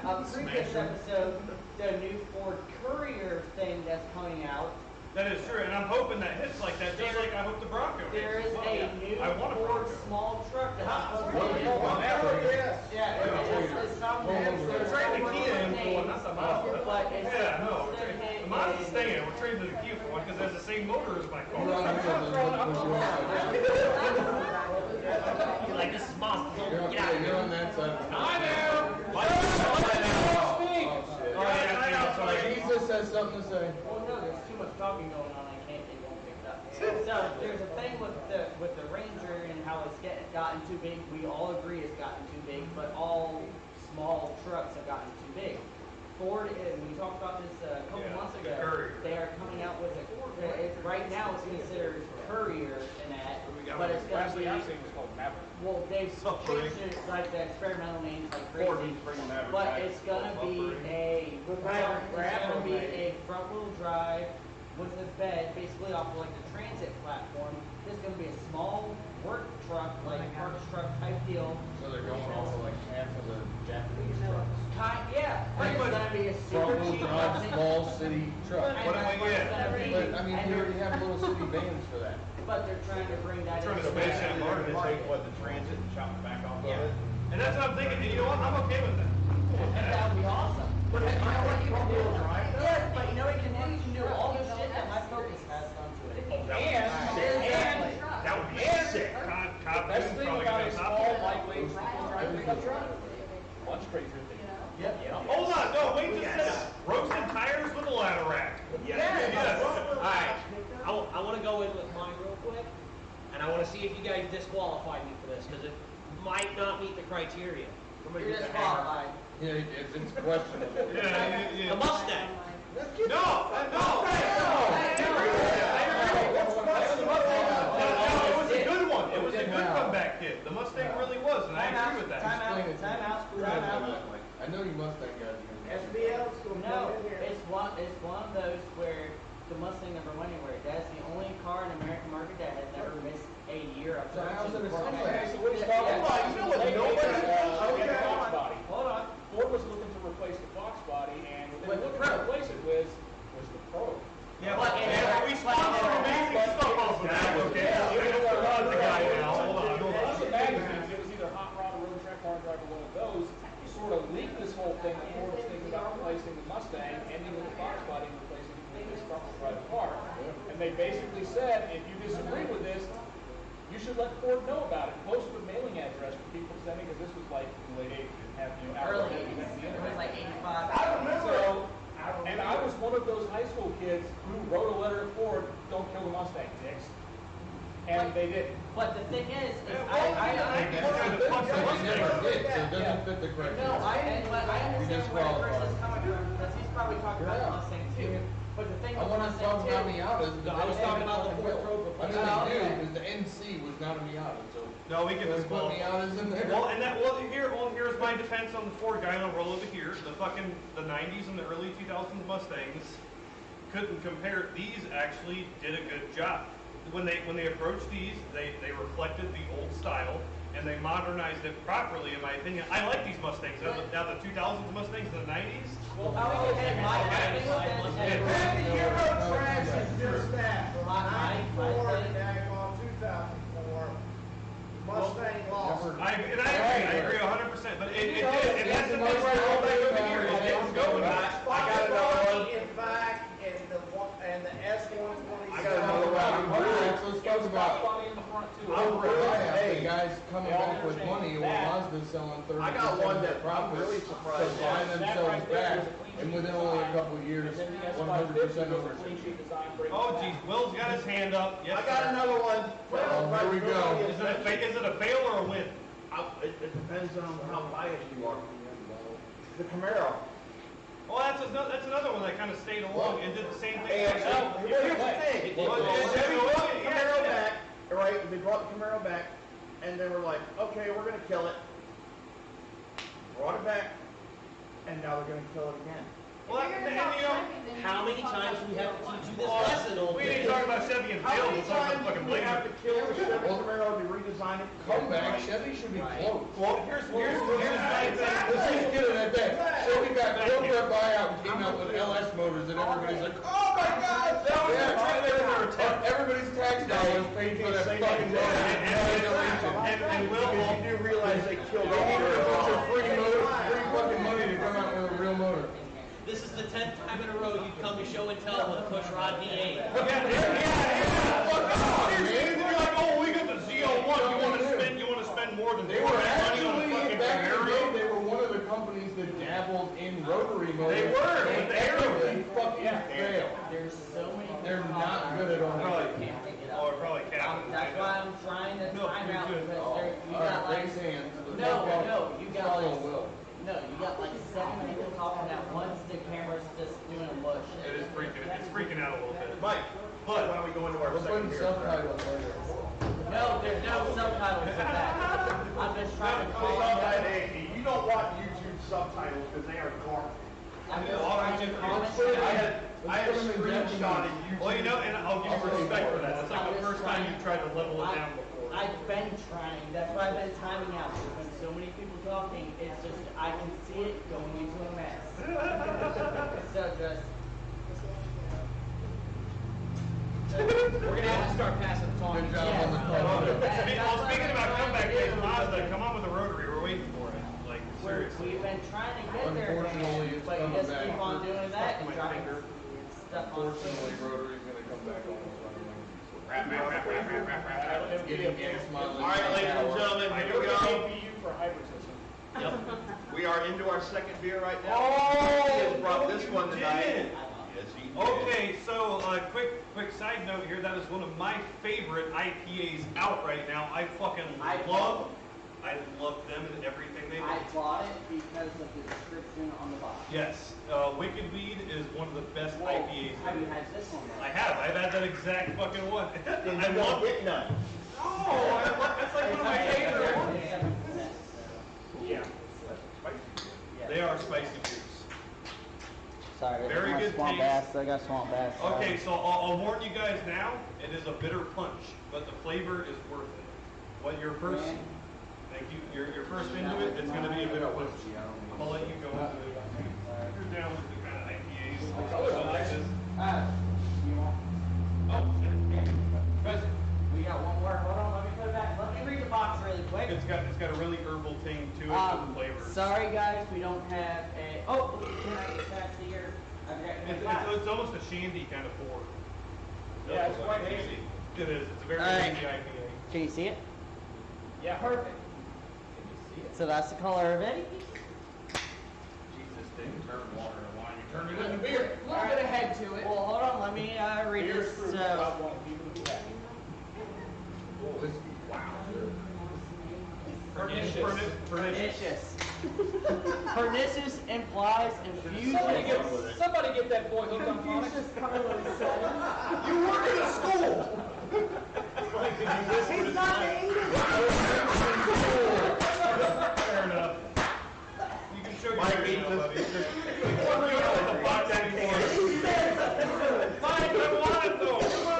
a previous episode, the new Ford Courier thing that's coming out. That is true, and I'm hoping that hits like that, just like I hope the Bronco hits. There is as well. a new I want a Ford Bronco. small truck that's supposed to What be. do you want that for? Yes. Yeah, it's not. We're trading the Kia in for one, not the Mazda. But it's Yeah, no, we're supposed to trading. hit The Mazda's in- staying, we're trading the Kia for one because it has the same motor as my car. You're like, this is Mazda. Get out of You're here. on that side. I know! Oh, yeah, sorry. Jesus has something to say. Well, no, there's too much talking going on. I can't. It won't pick it up. So there's a thing with the Ranger and how it's gotten too big. We all agree it's gotten too big, but all small trucks have gotten too big. Ford, and we talked about this a couple months the ago. Courier. They are coming out with right now it's considered Courier in that, got but one. it's going Last to thing I've be. seen was called Maverick. Well, they've Suffering. changed it like the experimental names like Ford crazy. needs to bring them Maverick But back. it's gonna be Suffering. a front wheel drive with a bed, basically off of like the transit platform. This is gonna be a small work truck, like work truck type deal. So they're going off of like half of the Japanese trucks. Yeah, but it's gonna be a super Front-wheel cheap drive, option. small city truck. And What that's do we what it's get? gonna be. But I mean, And we already they're- have little city vans for that. But they're trying to bring that Trying into to base that the market. market. Take what, the transit and chop it back off of Yeah. it? And that's what I'm thinking, and you know what, I'm okay with that. And that would be awesome. But you know what you can do, right? Yes, but you know what you can do? You can do all the shit that my Focus has done to it. And that would be sick. Cop Best Dude's thing probably about gonna a top small, it. lightweight, front-wheel drive pickup truck, much crazier thing. Hold on, no, wait just a second. Roasted tires with a ladder rack. Yes. Alright, I want to go in with mine real quick, and I want to see if you guys disqualify me for this, because it might not meet the criteria. You're disqualified. Yeah, it's questionable. Yeah. The Mustang. No, it was a good one. It was a good comeback kid. The Mustang really was, and I agree with that. Time out. I know you Mustang guys. SBL's gonna No, come in here. it's one of those where the Mustang never went anywhere. That's the only car in the American market that has never missed a year of So how's production. it a Okay, so what he's Yeah, talking yeah. about, you know what nobody the does? Fox body. Hold on. Ford was looking to replace the Fox body, and what they With were the looking to Pro. replace it with was the Pro. Yeah, But- we sponsor amazing stuff off of that. Okay, I'm the guy now. Hold on. One of the magazines, it was either Hot Rod or Road Track Car Driver, one of those, sort of leaked this whole thing that Ford was thinking about replacing the Mustang, ending with the Fox body and replacing it with this front-wheel drive car. And they basically said, if you disagree with this, you should let Ford know about it. Post a mailing address for people sending, because this was like in the late 80s, didn't have, after Early the 80s. internet. It was like 85. I remember. So, and I was one of those high school kids who wrote a letter to Ford, don't kill the Mustang, dicks. And they didn't. But the thing is I never did, so it doesn't Yeah. fit the criteria. No, I understand where disqualified. Chris is coming from, because he's probably talking about the Yeah. Mustang too. But the thing I with want to Mustang talk about too. Miatas. No, I was talking about the Ford Probe I replacement. know Oh, they do, okay. because the NC was not a Miata, so. No, we can So we put disqualify. Miatas in there. Here's my defense on the Ford guy, and I'll roll over here. The 90s and the early 2000s Mustangs couldn't compare. These actually did a good job. When they approached these, they reflected the old style, and they modernized it properly, in my opinion. I like these Mustangs. Now the 2000s Mustangs and the 90s. Oh, okay, my thing with this is- Euro trash is just that. My 94 thing- and daggone 2004. Mustang lost. I agree 100%. But it did, and that's the thing right all back over here. It didn't go with that. I got another one. In fact, and the S120. I got another one. Let's talk about. Body in the front too. I'm really happy Hey. the guys coming They all back with understand money that. when Mazda's selling 30% I got one that of the I'm really profits. surprised So buying That themselves right there back, is a clean and sheet within only a design. couple of years, And then the S550 100% was a clean ownership. sheet design break. Oh, geez, Will's got his hand up. Yes, I got sir. another one. Oh, here we go. Is it a fail or a win? It depends on how biased you are. The Camaro. Well, that's another one that kind of stayed along and did the same thing. And, well, here's the thing. Well, They brought the yeah, Camaro yeah. back, right? They brought the Camaro back, and they were like, okay, we're gonna kill it. Brought it back, and now they're gonna kill it again. Well, If you're gonna and, talk you know, Chevy, then How you many can talk times do we have to Chevy. teach you this lesson, old we ain't man? talking about Chevy and How Bill, many we're talking times about fucking do we have to Blazer. kill a Chevy Camaro to redesign it? Come back, Chevy should be Right. closed. Well, here's my thing. Let's just get it at that. Chevy got killed for a buyout and came out with LS motors and everybody's like, oh my God! That was Everybody's tax dollars paid for that fucking motor. And Will, You do realize they killed They all needed a bunch of the free motors, free fucking money to come out with a real motor. This is the 10th time in a row you've come to show and tell with a pushrod V8. Fuck off, man. You're like, oh, we got the Z01. You want to spend more than They were actually, back in the day, they were one of the companies that dabbled in rotary motors. They were, They but they everything fucking failed. There's so many. They're not good at all. Probably Captain. That's why I'm trying to No, time you're out good. because Oh, there, you all got right, like raise hands. no, you got Follow like Will. no, you got like 7 people talking at once. The camera's just doing a mush. It's freaking out a little bit. Mike, why don't we go into our We're second putting beer? subtitles later. No, there's no subtitles in that. I'm just trying to call You don't want YouTube subtitles because they are garbage. I'm just trying to I had screenshotted YouTube. Well, you know, and I'll give you respect for that. It's like the first time you tried to level it down before. I've been trying. That's why I've been timing out. There's been so many people talking. It's just I can see it going into a mess. So just. We're gonna have to start passing the talking. Good job on the call. Well, speaking about comeback days, Mazda, come on with the rotary. We're waiting for it. Like, seriously. We've been trying to get there, Unfortunately, man, it's but you coming just back. keep on doing that and My dropping finger. stuff on. Unfortunately, rotary's gonna come back almost running. It'll be Getting a gas mileage. All right, ladies and gentlemen, here we go. APU for hybrid system. We are into our second beer right now. Oh, He has brought this one you tonight. did. Yes, he did. Okay, so quick side note here. That is one of my favorite IPAs out right now. I fucking I love them and everything they do. I bought it because of the description on the box. Yes, Wicked Weed is one of the best Whoa, IPAs. have you had this one? I have. I've had that exact fucking one. And I you love don't it. get none. It's like one of my favorite. Yeah. They are spicy beers. Sorry, Very good swamp taste. bass. I got swamp bass. sorry. Okay, so I'll warn you guys now. It is a bitter punch, but the flavor is worth it. What your first, thank you. Your first into it, it's going to be a bitter punch. I'm gonna let you go into it. You're down with the kind of IPAs. Like this. You want? Oh, Guys, we got one more. Hold on, let me put it back. Let me read the box really quick. it's got a really herbal tang to it with the flavors. Sorry guys, we don't have a. Oh, can I see your? I've got your glass. It's almost a shandy kind of pour. Yeah, it's quite hazy. It is. It's a very All right. hazy IPA. Can you see it? Yeah. Perfect. So that's the color of it. Jesus didn't turn water into wine, you turned it into beer. A little bit ahead to it. Well, hold on. Let me read Beer's this. proof about one. People to be happy. Pernicious. Pernicious. Pernicious implies infusion. Somebody get that boy hooked on phonics. You work at a school. He's not Fair enough. You can show your Mike, beer eat now, this. buddy. The fuck that can. Mike, I want it though. Come on.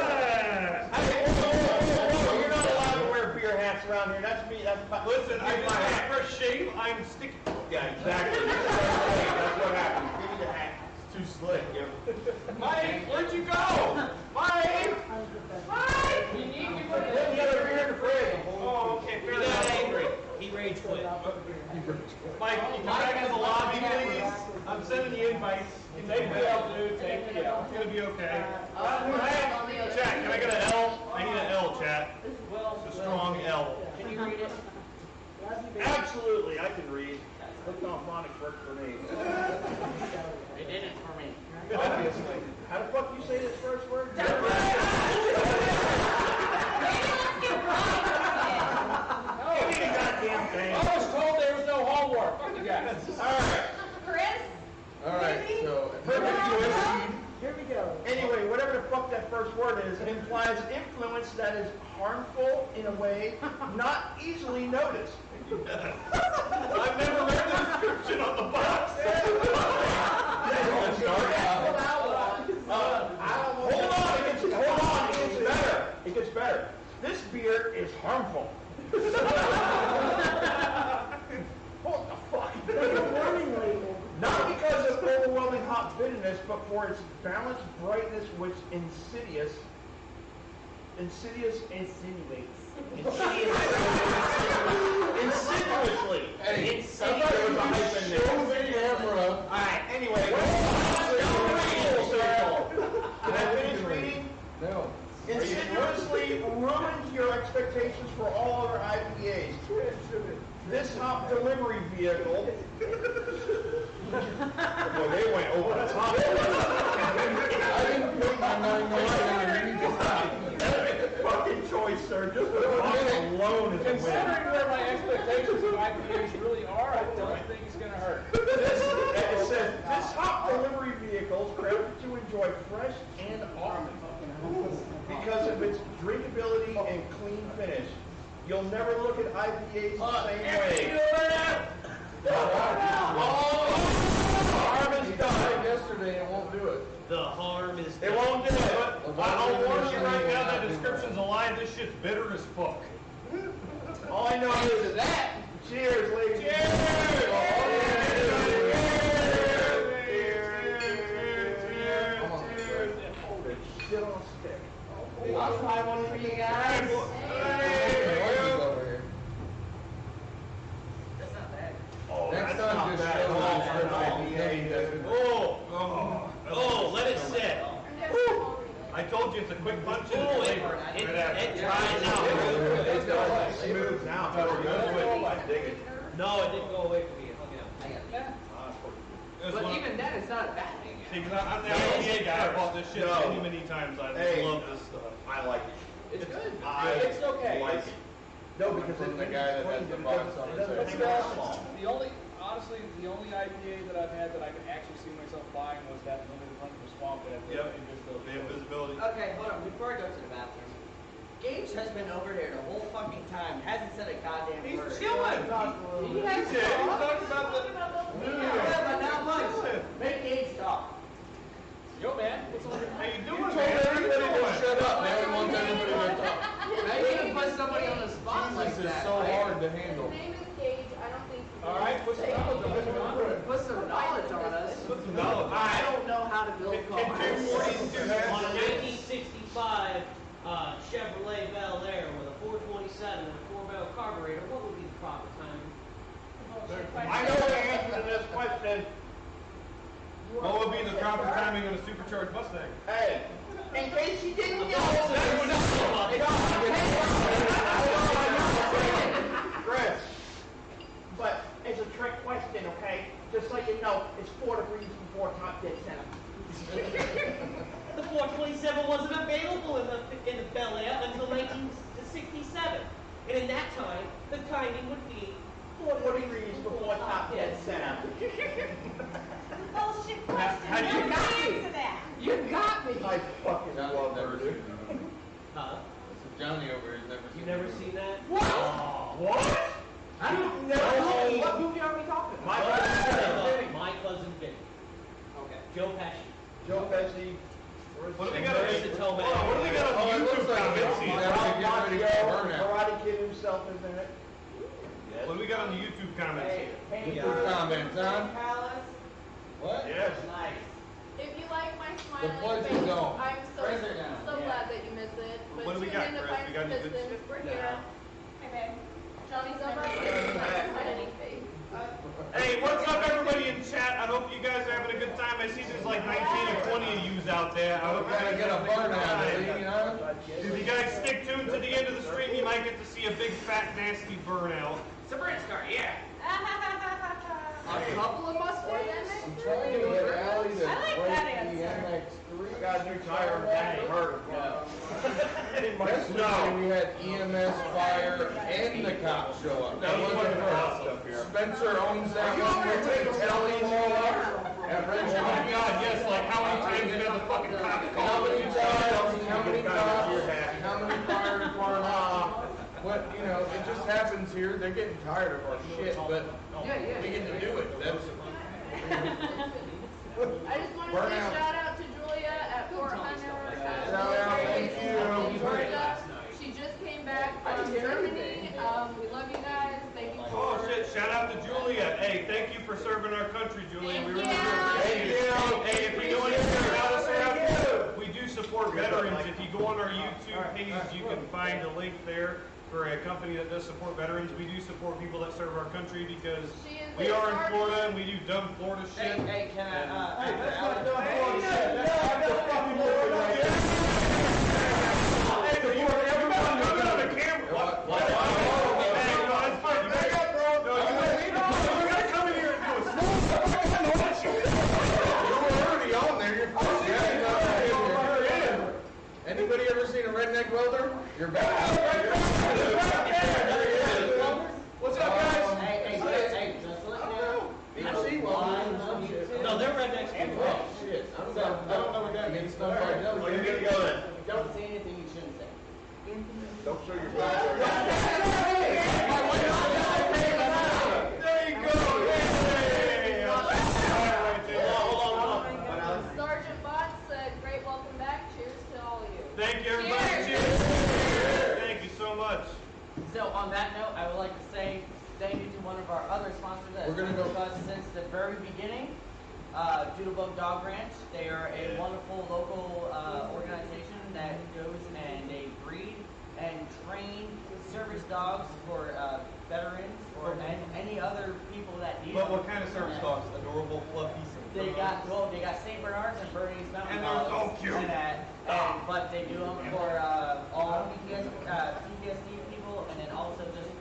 You're not allowed to wear beer hats around here. That's me. That's my. Listen, I just had a fresh shave. I'm sticky. Yeah, exactly. That's what happens. Give me the hat. It's too slick. Mike, where'd you go? Mike! You need to put Put the other beer in the fridge. Oh, okay, He fair got enough. angry. He rage quit. Mike, can you come back to the lobby, please? I'm sending the invites. Take the L, dude. Take the L. It's gonna be okay. on the other Chat, can I get an L? I need an L, chat. Well, It's a strong L. can you read it? Absolutely, I can read. Hooked on phonics worked for me. They did it for me. Obviously. How the fuck you say this first word? Give me the goddamn thing. I was told there was no homework. Fuck you guys. Alright. Chris? Alright, so. Here we go. Anyway, whatever the fuck that first word is, it implies influence that is harmful in a way not easily noticed. I've never read the description on the box. There's a warning label. Not because of overwhelming hot bitterness, but for its balanced brightness, which insidious insinuates. Insinuously. Hey, somebody was hyping there. Show the camera. Alright, anyway. Can I finish reading? No. Insinuously ruins your expectations for all other IPAs. This hop delivery vehicle. Well, they went over the top. I didn't put my $9.99 Fucking choice, sir. Just the hop alone is a win. Considering where my expectations of IPAs really are, I don't think it's gonna hurt. It says, this hop delivery vehicle is crafted to enjoy fresh and often. Because of its drinkability and clean finish. You'll never look at IPAs the same way. Harm is done. Yesterday, it won't do it. The harm is It won't do it. I'll warn you right now, that description's a lie. This shit's bitter as fuck. All I know is that. Cheers, ladies. Cheers! Holy shit on a stick. I'll try one for you guys. That's not bad. Oh, Next that's time, not just bad. show Oh, us for an your IPA, doesn't it? Oh, let it sit. I told you it's a quick punch in Oh, the it flavor. dries out. It's got smooth now. I dig it. No, it didn't go away from me. It hung out. But even that is not a bad thing. See, 'cause I'm the IPA guy. I bought this shit No. many times. I Hey. love this stuff. I like it. It's good. It's okay. Like it. No, because From it- the guy that has the box on his head. hang out small. Honestly, the only IPA that I've had that I can actually see myself buying was that limited run from Swamp that had the Yep. invisibility. The invisibility. Okay, hold on, before I go to the bathroom. Gage has been over there the whole fucking time, hasn't said a goddamn He's word. chilling. He has He talked about the. Yeah, but not much. Make Gage talk. Yo, man, what's on your How you You doing, told man? everybody to shut up. Now he wants everybody to talk. Now you can put somebody on the spot like Jesus is that. so hard to handle. His name is Gage, I don't think. All right, put some knowledge on it. Come on. Put some knowledge on us. Put some knowledge. I don't know how to build cars. On a 1965 Chevrolet Bel Air with a 427 and a 4-barrel carburetor, what would be the proper time? I know the answer to this question. What would be the proper timing on a supercharged Mustang? Hey, in case you didn't know, Chris, but it's a trick question, okay? Just so you know, it's 4 degrees before top dead center. The 427 wasn't available in the Bel Air until 1967. And in that time, the timing would be 4 degrees before top dead center. Bullshit How do you- question. Answer that. You got me. I fucking Johnny's love never her, seen dude. it. Huh? So Johnny over here has never seen You never it. seen that? What? I don't know. What movie are we talking about? My cousin My cousin Vinny. Okay. Joe Pesci. Joe Pesci. What do we got on Marissa Tomei. Hold on, what do we got on Oh, it YouTube looks like comments Vinny. here? Gotta get ready for burnout. Karate Kid himself is in it. What do we got on the YouTube comments here? Good comments, huh? Palace. What? Yes. Nice. If you like my The smiling place is face, gone. I'm so Where's it now? so Yeah. glad that you missed it. But What do we tune got, in to Chris? Pints We got and any good Pistons. shit? We're here. Hey, babe. Johnny's over here. Smiling face. Hey, what's up, everybody in chat? I hope you guys are having a good time. I see there's like 19 or 20 of yous out there. I hope you Gotta guys get a are having a good burnout, time. see, huh? If you guys stick tuned to the end of the stream, you might get to see a big, fat, nasty burnout. It's a Brent car, yeah. A couple of Mustangs? I'm trying to get Allie to I like break that the answer. MX-3. I got a new tire on the back of her. Yesterday we had EMS, fire, and the cops show up. That wasn't her. Spencer owns that one with the telly all up. At Oh Richmond. my god, yes, like how many times have the fucking cops How called many you? times, how many cops, how many fire departments? But, you know, it just happens here. They're getting tired of our shit, but Yeah. we get to do it. That's I just want to Burn say out. shout out to Julia at Fort Hunter. Shout out, thank you. In Georgia. She just came back I from didn't hear Germany. anything. We love you guys. Thank you Oh for. shit, shout out to Julia, Hey, thank you for serving our country, Julian. We really do Thank appreciate it. Hey, if you go anywhere else around, we do support veterans. If you go on our YouTube page, you can find a link there for a company that does support veterans. We do support people that serve our country because we are in Florida and we do dumb Florida shit. Hey, can I, That's not done for shit. That's the fucking word right there. Hey, you were everybody coming on the camera. What? Hey, no, that's fine. You back up, bro. No, you gotta come in here and do a small. You were already on there. You're Anybody ever seen a redneck welder? You're back. What's up, guys? Hey, just to let you know. BC welders. No, they're rednecks too. Oh, shit. I don't know what that means. Well, you need to go then. Don't say anything you shouldn't say. Don't show your back. There you go. Hey. All right, hold on. Sergeant Bott said, great welcome back. Cheers to all of you. Thank you, everybody. Cheers. Cheers. Thank you so much. So on that note, I would like to say thank you to one of our other sponsors that has been with us since the very beginning, Doodlebug Dog Ranch. They are a wonderful local organization that goes and they breed and train service dogs for veterans or any other people that need them. What kind of service dogs? Adorable, fluffy. They got St. Bernards and Bernese Mountain And they're so Dogs. cute. But they do them for all PTSD people, and then also just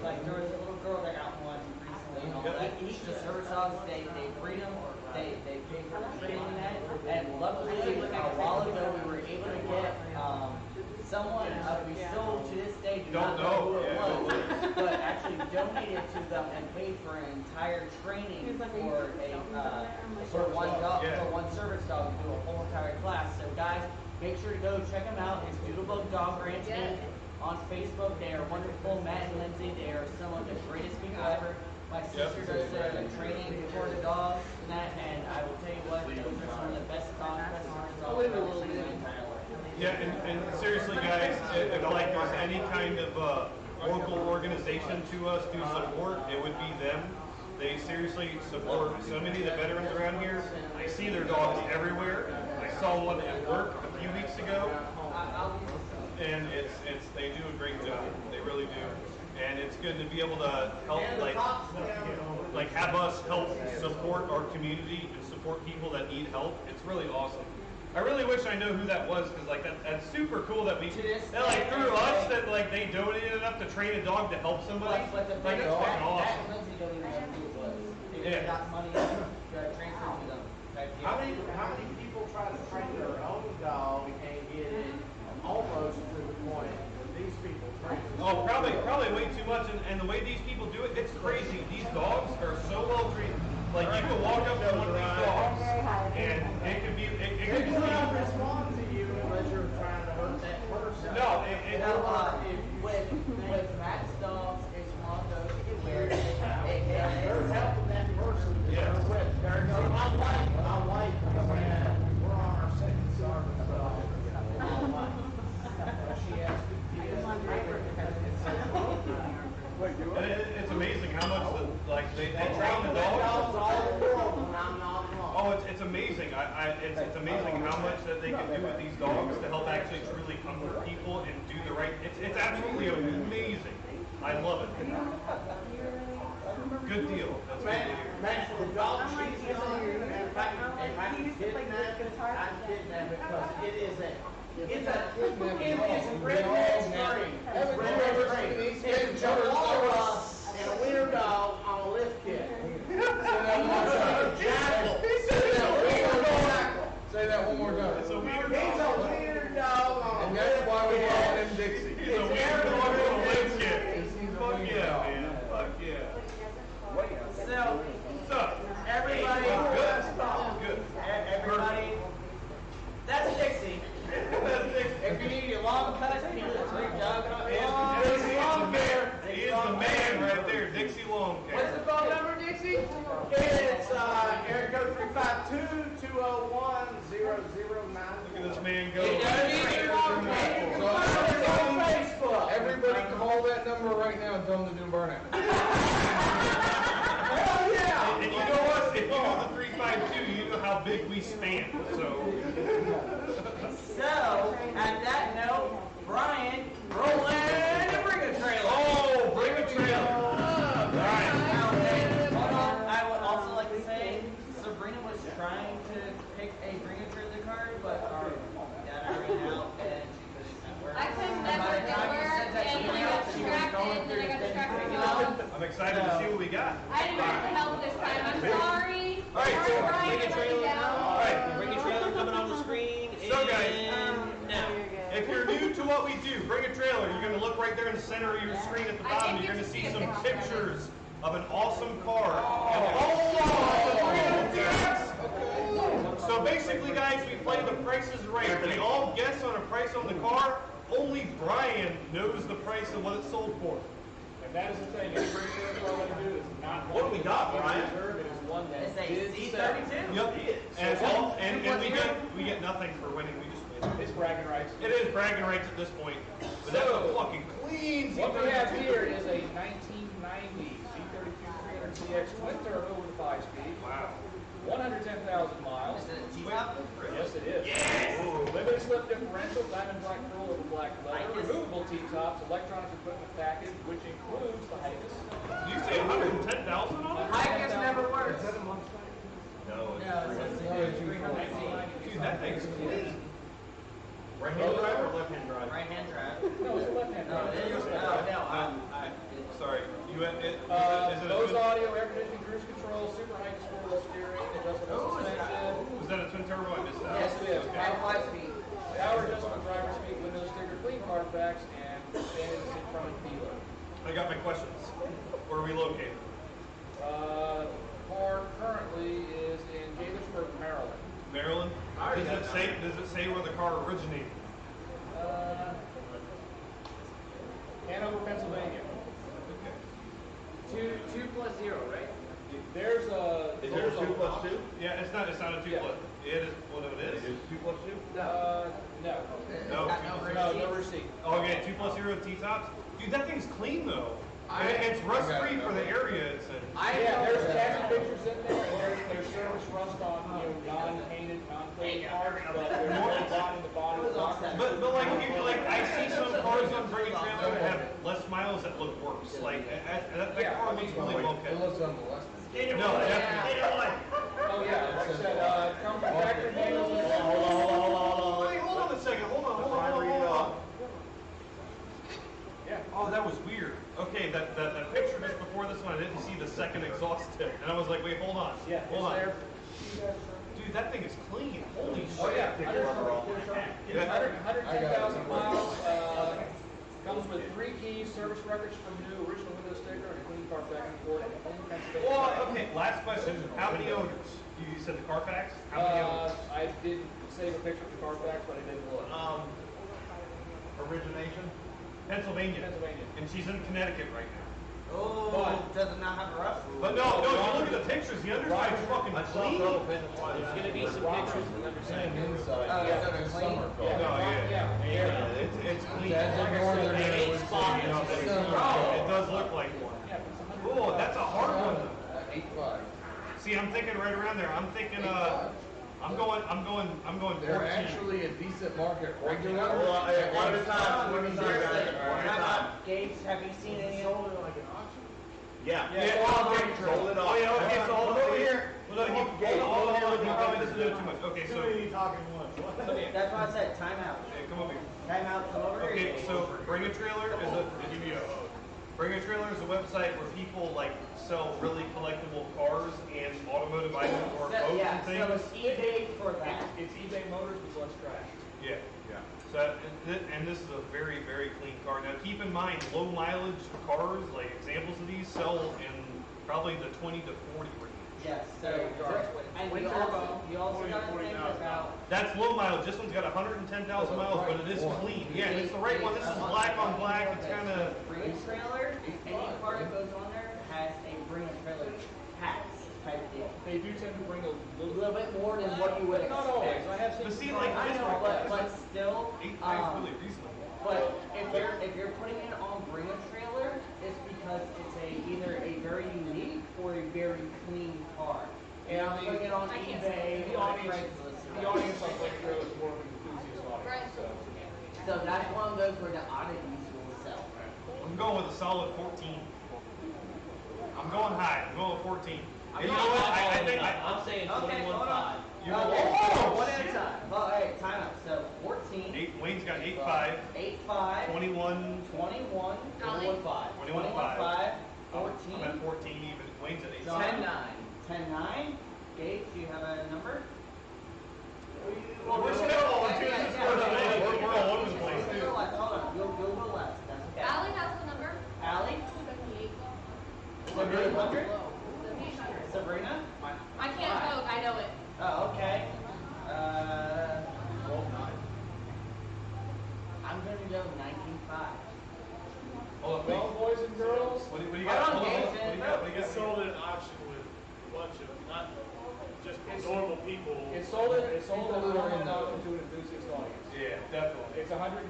like there was a little girl that got one recently and all that. Each the service dogs, they breed them, they pay for the training that, and luckily a while ago we were able to get someone we still to this day do not know who it was, but actually donated to them and paid for an entire training for one dog, for one service dog to do a whole entire class. So guys, make sure to go check them out. It's Doodlebug Dog Ranch Inc. on Facebook. They are wonderful. Matt and Lindsay, they are some of the greatest people ever. My sister does the training for the dogs and that, and I will tell you what, those are some of the best dogs I've ever seen in my entire life. Yeah, and seriously, guys, if like there's any kind of local organization to us to support, it would be them. They seriously support so many of the veterans around here. I see their dogs everywhere. I saw one at work a few weeks ago, and they do a great job. They really do. And it's good to be able to help, like have us help support our community and support people that need help. It's really awesome. I really wish I knew who that was, because like that's super cool that we through us that like they donated enough to train a dog to help somebody. But the Like that's fucking awesome. Lindsay don't even know who it was. They just got money transferred to them. How many people try to train their own dog and get it almost to the point where these people train it? Oh, probably way too much. And the way these people do it, it's crazy. These dogs are so well treated. Like you can walk up to one of these dogs, and it could be. They will not respond to you unless you're trying to hurt that person. No, with Matt's dogs, it's one of those where They're helping that person that they're with. My wife, we're on our second sergeant dog. She has to it's amazing how much they train the dogs. Oh, it's amazing. It's amazing how much that they can do with these dogs to help actually truly comfort people and do the right. It's absolutely amazing. I love it. Good deal. That's good to hear. Man, the dog treats you on you. In fact, if I can kidnap it, I'd kidnap it because it's a redneck strain. It's a Chihuahua and a wiener dog on a lift kit. Say that one more time. It's a weird He's a dog. wiener dog on a And that's lift why we kit. call him Dixie. He's a weird dog on a lift kit. Fuck yeah, man. Fuck yeah. So, What's up? everybody, Good. everybody, that's Dixie. If you need your long cuts, you need a great dog. He is the man right there, Dixie Longcat. What's the phone number, Dixie? It's area code 352-201-0090. Look at this man go. On Facebook. Everybody call that number right now and tell them to do burnout. big we span, so. So, at that note, Brian, roll in and bring a trailer. Oh, bring a trailer. Right. I would also like to say, Sabrina was trying to pick a bring a trailer card, but our data ran out and she couldn't work. I couldn't And by the network time you at sent work, that and then I email, got she was distracted, going and then through I got the distracted thing. with I'm excited to see what we got. I didn't have to help this time. I'm sorry. All right, so Sorry, Brian, bring a I let you trailer. down. All right, Bring a trailer coming on the screen. So, guys, and now. If you're new to what we do, bring a trailer. You're going to look right there in the center of your screen at the I bottom. didn't You're going to get to see see a some picture of it. pictures of an awesome car. So basically, guys, we play the prices right. We all guess on a price on the car. Only Brian knows the price of what it's sold for. And that is the thing, every bring a trailer car that I do is not. What do we got, one Brian? reserve, it is one that It's a did C32. sell. Yep. And we get nothing for winning. We just win. It's bragging rights. It is bragging rights at this point. But that's a fucking clean What we have Z32. here is a 1990 Z32 300CX twin turbo with a 5-speed. Wow. 110,000 miles. Is it a T-top? Yes, it is. Yes! Limited slip differential, diamond black pearl over black leather, I just- removable T-tops, electronics equipment package, which includes the Hikus. Did you say 110,000 on it? I guess never works. No, No, it's it's a 300. Dude, that thing's clean. Right-hand drive or left-hand drive? Right-hand drive. No, it's a left-hand No, drive. it is. Sorry. You is it a Bose twin- audio, air conditioning, cruise control, super high control steering, adjustable suspension. Was that a twin turbo? I missed that. Yes, it is. Okay. At 5 speed. Power adjustable driver seat, window sticker, clean Carfax, and standing seat from a dealer. I got my questions. Where are we located? Car currently is in Gaithersburg, Maryland. Maryland? Does it say where the car originated? Hanover, Pennsylvania. Okay. 2 plus 0, right? There's a. Is it there's a 2 plus 2? Yeah, it's not a 2 Yeah. plus. It is what it is. It is 2 plus 2? No. No, No receipt. Okay, 2 plus 0 T-tops. Dude, that thing's clean though. It's rust free for the area it's in. Yeah, there's taxi pictures in there, and there's service rust on, non-painted, non-plated cars, but there's no body in the body of the box. But like I see some cars on Bring a Trailer that have less miles that look worse. Like that car looks really well kept. No, definitely. Oh, yeah, like I said, comes with factory manuals. Wait, hold on a second. Hold on. Yeah. Oh, that was weird. Okay, that picture just before this one, I didn't see the second exhaust tip, and I was like, wait, hold on. Yeah, hold on. it's Dude, that thing is clean. Holy shit. Oh, yeah, 110,000 miles, comes with 3 keys, service records from new, original window sticker, and a clean Carfax report, and clean Pennsylvania. Well, okay, last question. How many owners? You said the Carfax? How many owners? I didn't save a picture of the Carfax, but I did look. Origination? Pennsylvania. Pennsylvania. And she's in Connecticut right now. Oh, But- does it not have a rust? But no, you look at the pictures, the underside's fucking clean. There's going to be some pictures and understand. It's clean. It's clean. It ain't spotted. It does look like one. Oh, that's a hard one though. See, I'm thinking right around there. I'm thinking, I'm going 14. They're actually a decent market regular. Well, one at a time. One at a time. Gates, have you seen any old? Yeah. Hold it off. Oh, yeah, okay, so hold over here. Hold on, hold on. He probably doesn't know too much. Okay, Too so, many talking once. That's why I said timeout. hey, come over here. Timeout, come over here. Okay, so Bring a Trailer is Bring a Trailer is a website where people like sell really collectible cars and automotive items or boats Yeah, and so it's things. eBay for that. It's eBay Motors with less trash. Yeah. So, and this is a very, very clean car. Now, keep in mind, low mileage cars, like examples of these, sell in probably the 20 to 40 range. Yes, so, and you also gotta think about, That's low mileage. This one's got 110,000 miles, but it is clean. Yeah, it's the right one. This is black on black. It's kind of. Bring a Trailer, any car that goes on there has a Bring a Trailer tax type deal. They do tend to bring a A little bit more than what you would But not always. I expect. have seen. But see, like I this know, one, but still, that's really reasonable. but if you're putting it on Bring a Trailer, it's because it's either a very unique or a very clean car. And I'm putting it on I can't eBay, The on audience, Craigslist. the audience on Lake Trail is more of an enthusiast audience, so. So that's one of those where the oddities will sell. I'm going with a solid 14. I'm going high. I'm going with 14. And you know what? I think I'm saying Okay, 21.5. hold on. You Okay, one at a time. Well, hey, time out. So 14. Wayne's got 8.5. 8.5. 21. 21. 21.5. 21.5. 14. I'm at 14 even. Wayne's at 8. 10.9. 10.9. Gage, do you have a number? We're spitballing too. This is first night. We're all over the place. Go left. Hold on. Go left. That's okay. Allie has the number. Allie? 78. 700? 7800. Sabrina? I can't vote, I know it. Oh, okay. 12.9. I'm gonna go 19.5. Hold up, Well, boys and girls, What do you got? Hold on, Hold on, Gage. What do you got? What do you It's got? sold at an auction with a bunch of, not just normal people. it's sold at a $1,000 to an enthusiast audience. Yeah, definitely. It's 110,000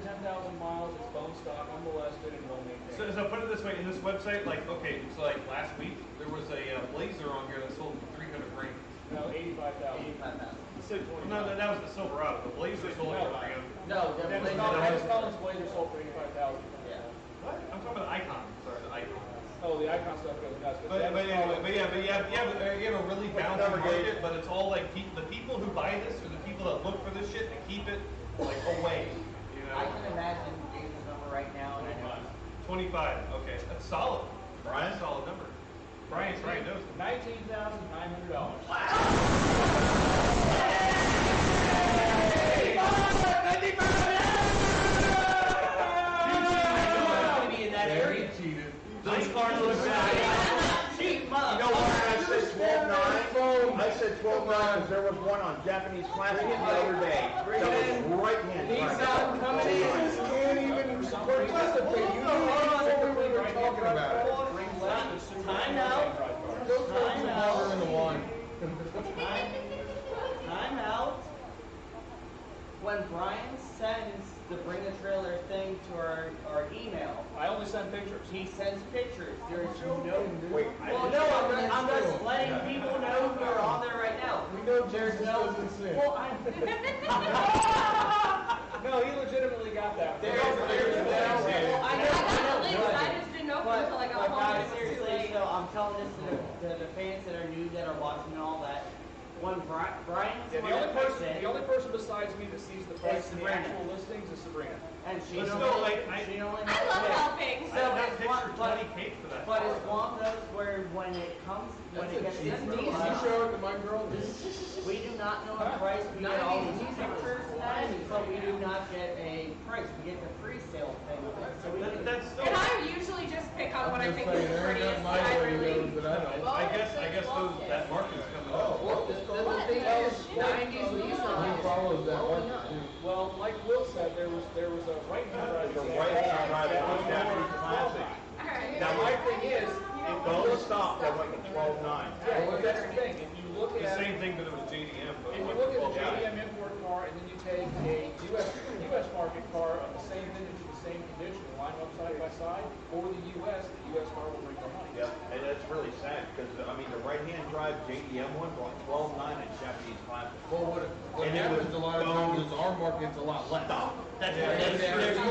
miles, it's bone stock, unmolested, and well maintained. So put it this way, in this website, like, okay, so like last week, there was a Blazer on here that sold for 300 grand. No, 85,000. 85,000. You said 20. No, that was the Silverado. The Blazer sold for 300. No, the Dennis Blazer. Collins Blazer sold for 85,000. Yeah. What? I'm talking about the Icon. Sorry, the Icon. Oh, the Icon stuff goes nuts. But anyway, you have a really balanced number, market, Gage? but it's all like the people who buy this are the people that look for this shit to keep it like away. You know. I can imagine Gage's number right now, and I know. 25. Okay, that's solid. Brian? Solid number. Brian knows it. $19,900. Gonna be in that area. Those cars look Cheap You mother. know why I said 12.9? I said 12.9 because there was one on Japanese Classic the other day. That was right hand. Nissan coming in, can't even participate. You know what we were talking about. Time out. Go throw some water in the wine. Time out. When Brian sends the Bring a Trailer thing to our email, I only send pictures. he sends pictures. There's no. Wait, Well, no, I'm just letting people know who are on there right now. We know There's Jesus no. doesn't sin. Well, I'm. No, he legitimately got that. There's no. Well, I got the links, I just didn't open But, until I but got home. guys, It was too seriously, late. so I'm telling this to the fans that are new, that are watching and all that. When Brian's Yeah, the only person besides me that sees the price in the Sabrina. actual listings is Sabrina. and she But only, still, like, she only I love yeah. helping. I did not it's one- picture but- 20K for that. But it's one of those where when it comes, when it gets You sent to show us, it to my girl. we do not know a price. We get all these pictures and that, but we do not get a price. We get the pre-sale thing with it. So we can, That's still. And I usually just pick on what I think is the prettiest, my I way really. goes, but I don't. I guess that market's coming up. Well, the thing is, 90s we used to he have. follows that market. Well, like Will said, there was a right-hand drive. The right-hand drive on Japanese Classic. Alright. Now, my thing is, Don't stop, that went to 12.9. yeah, well, that's the thing, if you look The at, same thing, but it was JDM. But if you it look at was the 12K. JDM import car, and then you take a US market car of the same vintage, the same condition, line them up side by side, or the US car will bring more money. Yeah, and that's really sad, because, I mean, the right-hand drive JDM one brought 12.9 in Japanese Classic. Well, what And it happens was a lot of times is our market's a lot less. That's There's a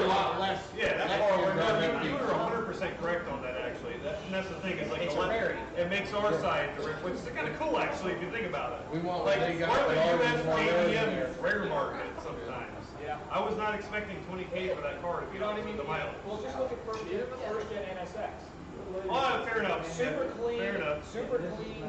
lot less. Yeah, that's left-hand drive you empty. were 100% correct on that, actually. And that's the thing, is like It's the a rarity. It makes our side, which is kind of cool, actually, if you think about it. We want Like, what they got, we're but the ours US is more rare than JDM theirs. rare market sometimes. Yeah. I was not expecting 20K for that car, to You be know what I honest, mean? with the mileage. Well, just look at first gen NSX. Oh, fair enough. Super Yeah, clean, Fair enough. super clean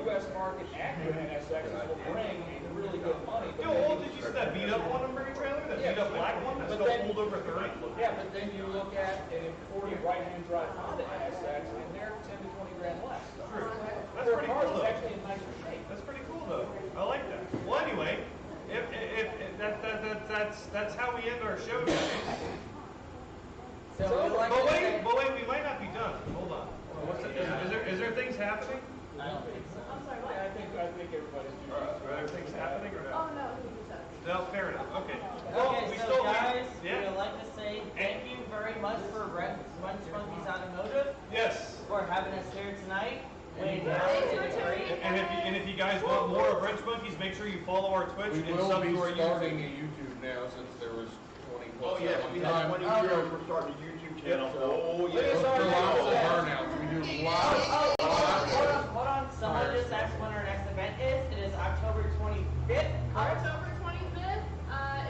US market accurate NSXs will bring really good money. but Yo, then old, did you see that beat up one on Murray Trailer? That Yeah, beat up black one that's but still then- pulled over 30? Yeah, but then you look at an imported right-hand drive Honda NSX, and they're 10 to 20 grand less. True. That's For a pretty car cool, that's though. actually in nicer shape. That's pretty cool, though. I like that. Well, anyway, if that's how we end our show, guys. so we like to say, But wait, we might not be done. Hold on. Is there things happening? I don't think so. I'm sorry, I what? think everybody's. Are there things happening or no? Oh, no, he was up. No, fair enough. Okay. Okay, so guys, we yeah. would like to say thank you very much for Wrench Monkeys Automotive Yes. for having us here tonight. Wayne Thanks for did tuning great. in. And you guys want more of Wrench Monkeys, make sure you follow our Twitch We and will sub be to our starting YouTube. a YouTube now since there was 20 Oh, plus yes, at we one had time. 20 viewers, we're starting a YouTube channel, so. Oh, Look at lots of burnouts. We do lots. Hold on, someone just asked when our next event is. It is October 25th. October 25th,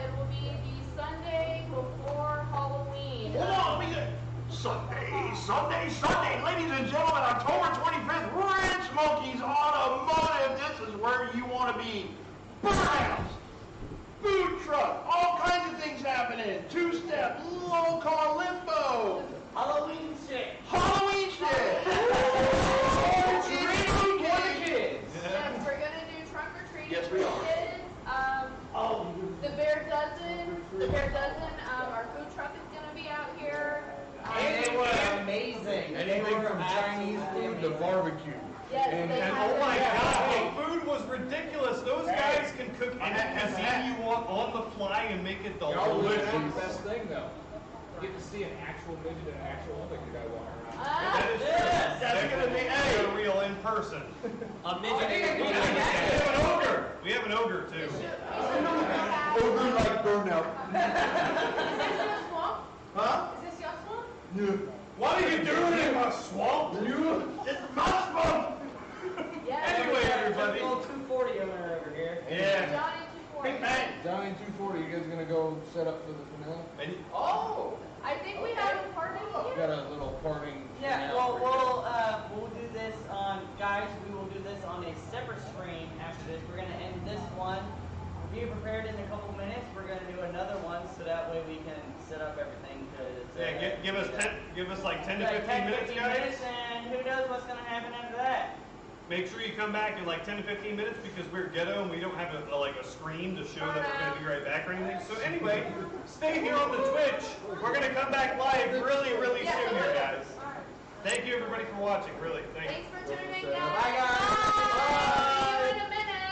it will be the Sunday before Halloween. Hold on, we got Sunday, ladies and gentlemen, October 25th, Wrench Monkeys Automotive. This is where you want to be. Burnouts, food truck, all kinds of things happening. Two-step, low car limbo, Halloween shit. Halloween shit. Treating for the kids. Yes, we're gonna do trunk or treating Yes, for we the are. kids. The Bear Dozen, our food truck is gonna be out here. And they were amazing. Anything from Chinese food to barbecue. Yes, And- they And have oh my them. God, the food was ridiculous. Those guys can cook anything you want on the fly and make it Y'all would delicious. have the best thing though. You get to see an actual midget and an actual Olympic guy walking around. That is true. Yes, They're gonna be a real in person. A midget. We have an ogre. We have an ogre too. Ogre like burnout. Is this your swamp? Huh? Is this your swamp? What are you doing in my swamp? It's my swamp. Yes. Anyway, everybody. Little 240 owner over here. Yeah. Johnny 240. Big bang. Johnny 240, you guys gonna go set up for the finale? Oh. I think we have a party We here. got a little parting. Yeah, finale well, we'll do this on, guys, we will do this on a separate screen after this. We're gonna end this one. Be prepared in a couple minutes. We're gonna do another one so that way we can set up everything. Yeah, give us like 10 to Like 15 minutes, 15 guys. minutes, and who knows what's gonna happen after that. Make sure you come back in like 10 to 15 minutes because we're ghetto and we don't have like a screen to show that we're gonna be right back or anything. So anyway, stay here on the Twitch. We're gonna come back live really soon here, guys. Thank you everybody for watching. Really, thank you. Thanks for tuning in, Bye, guys.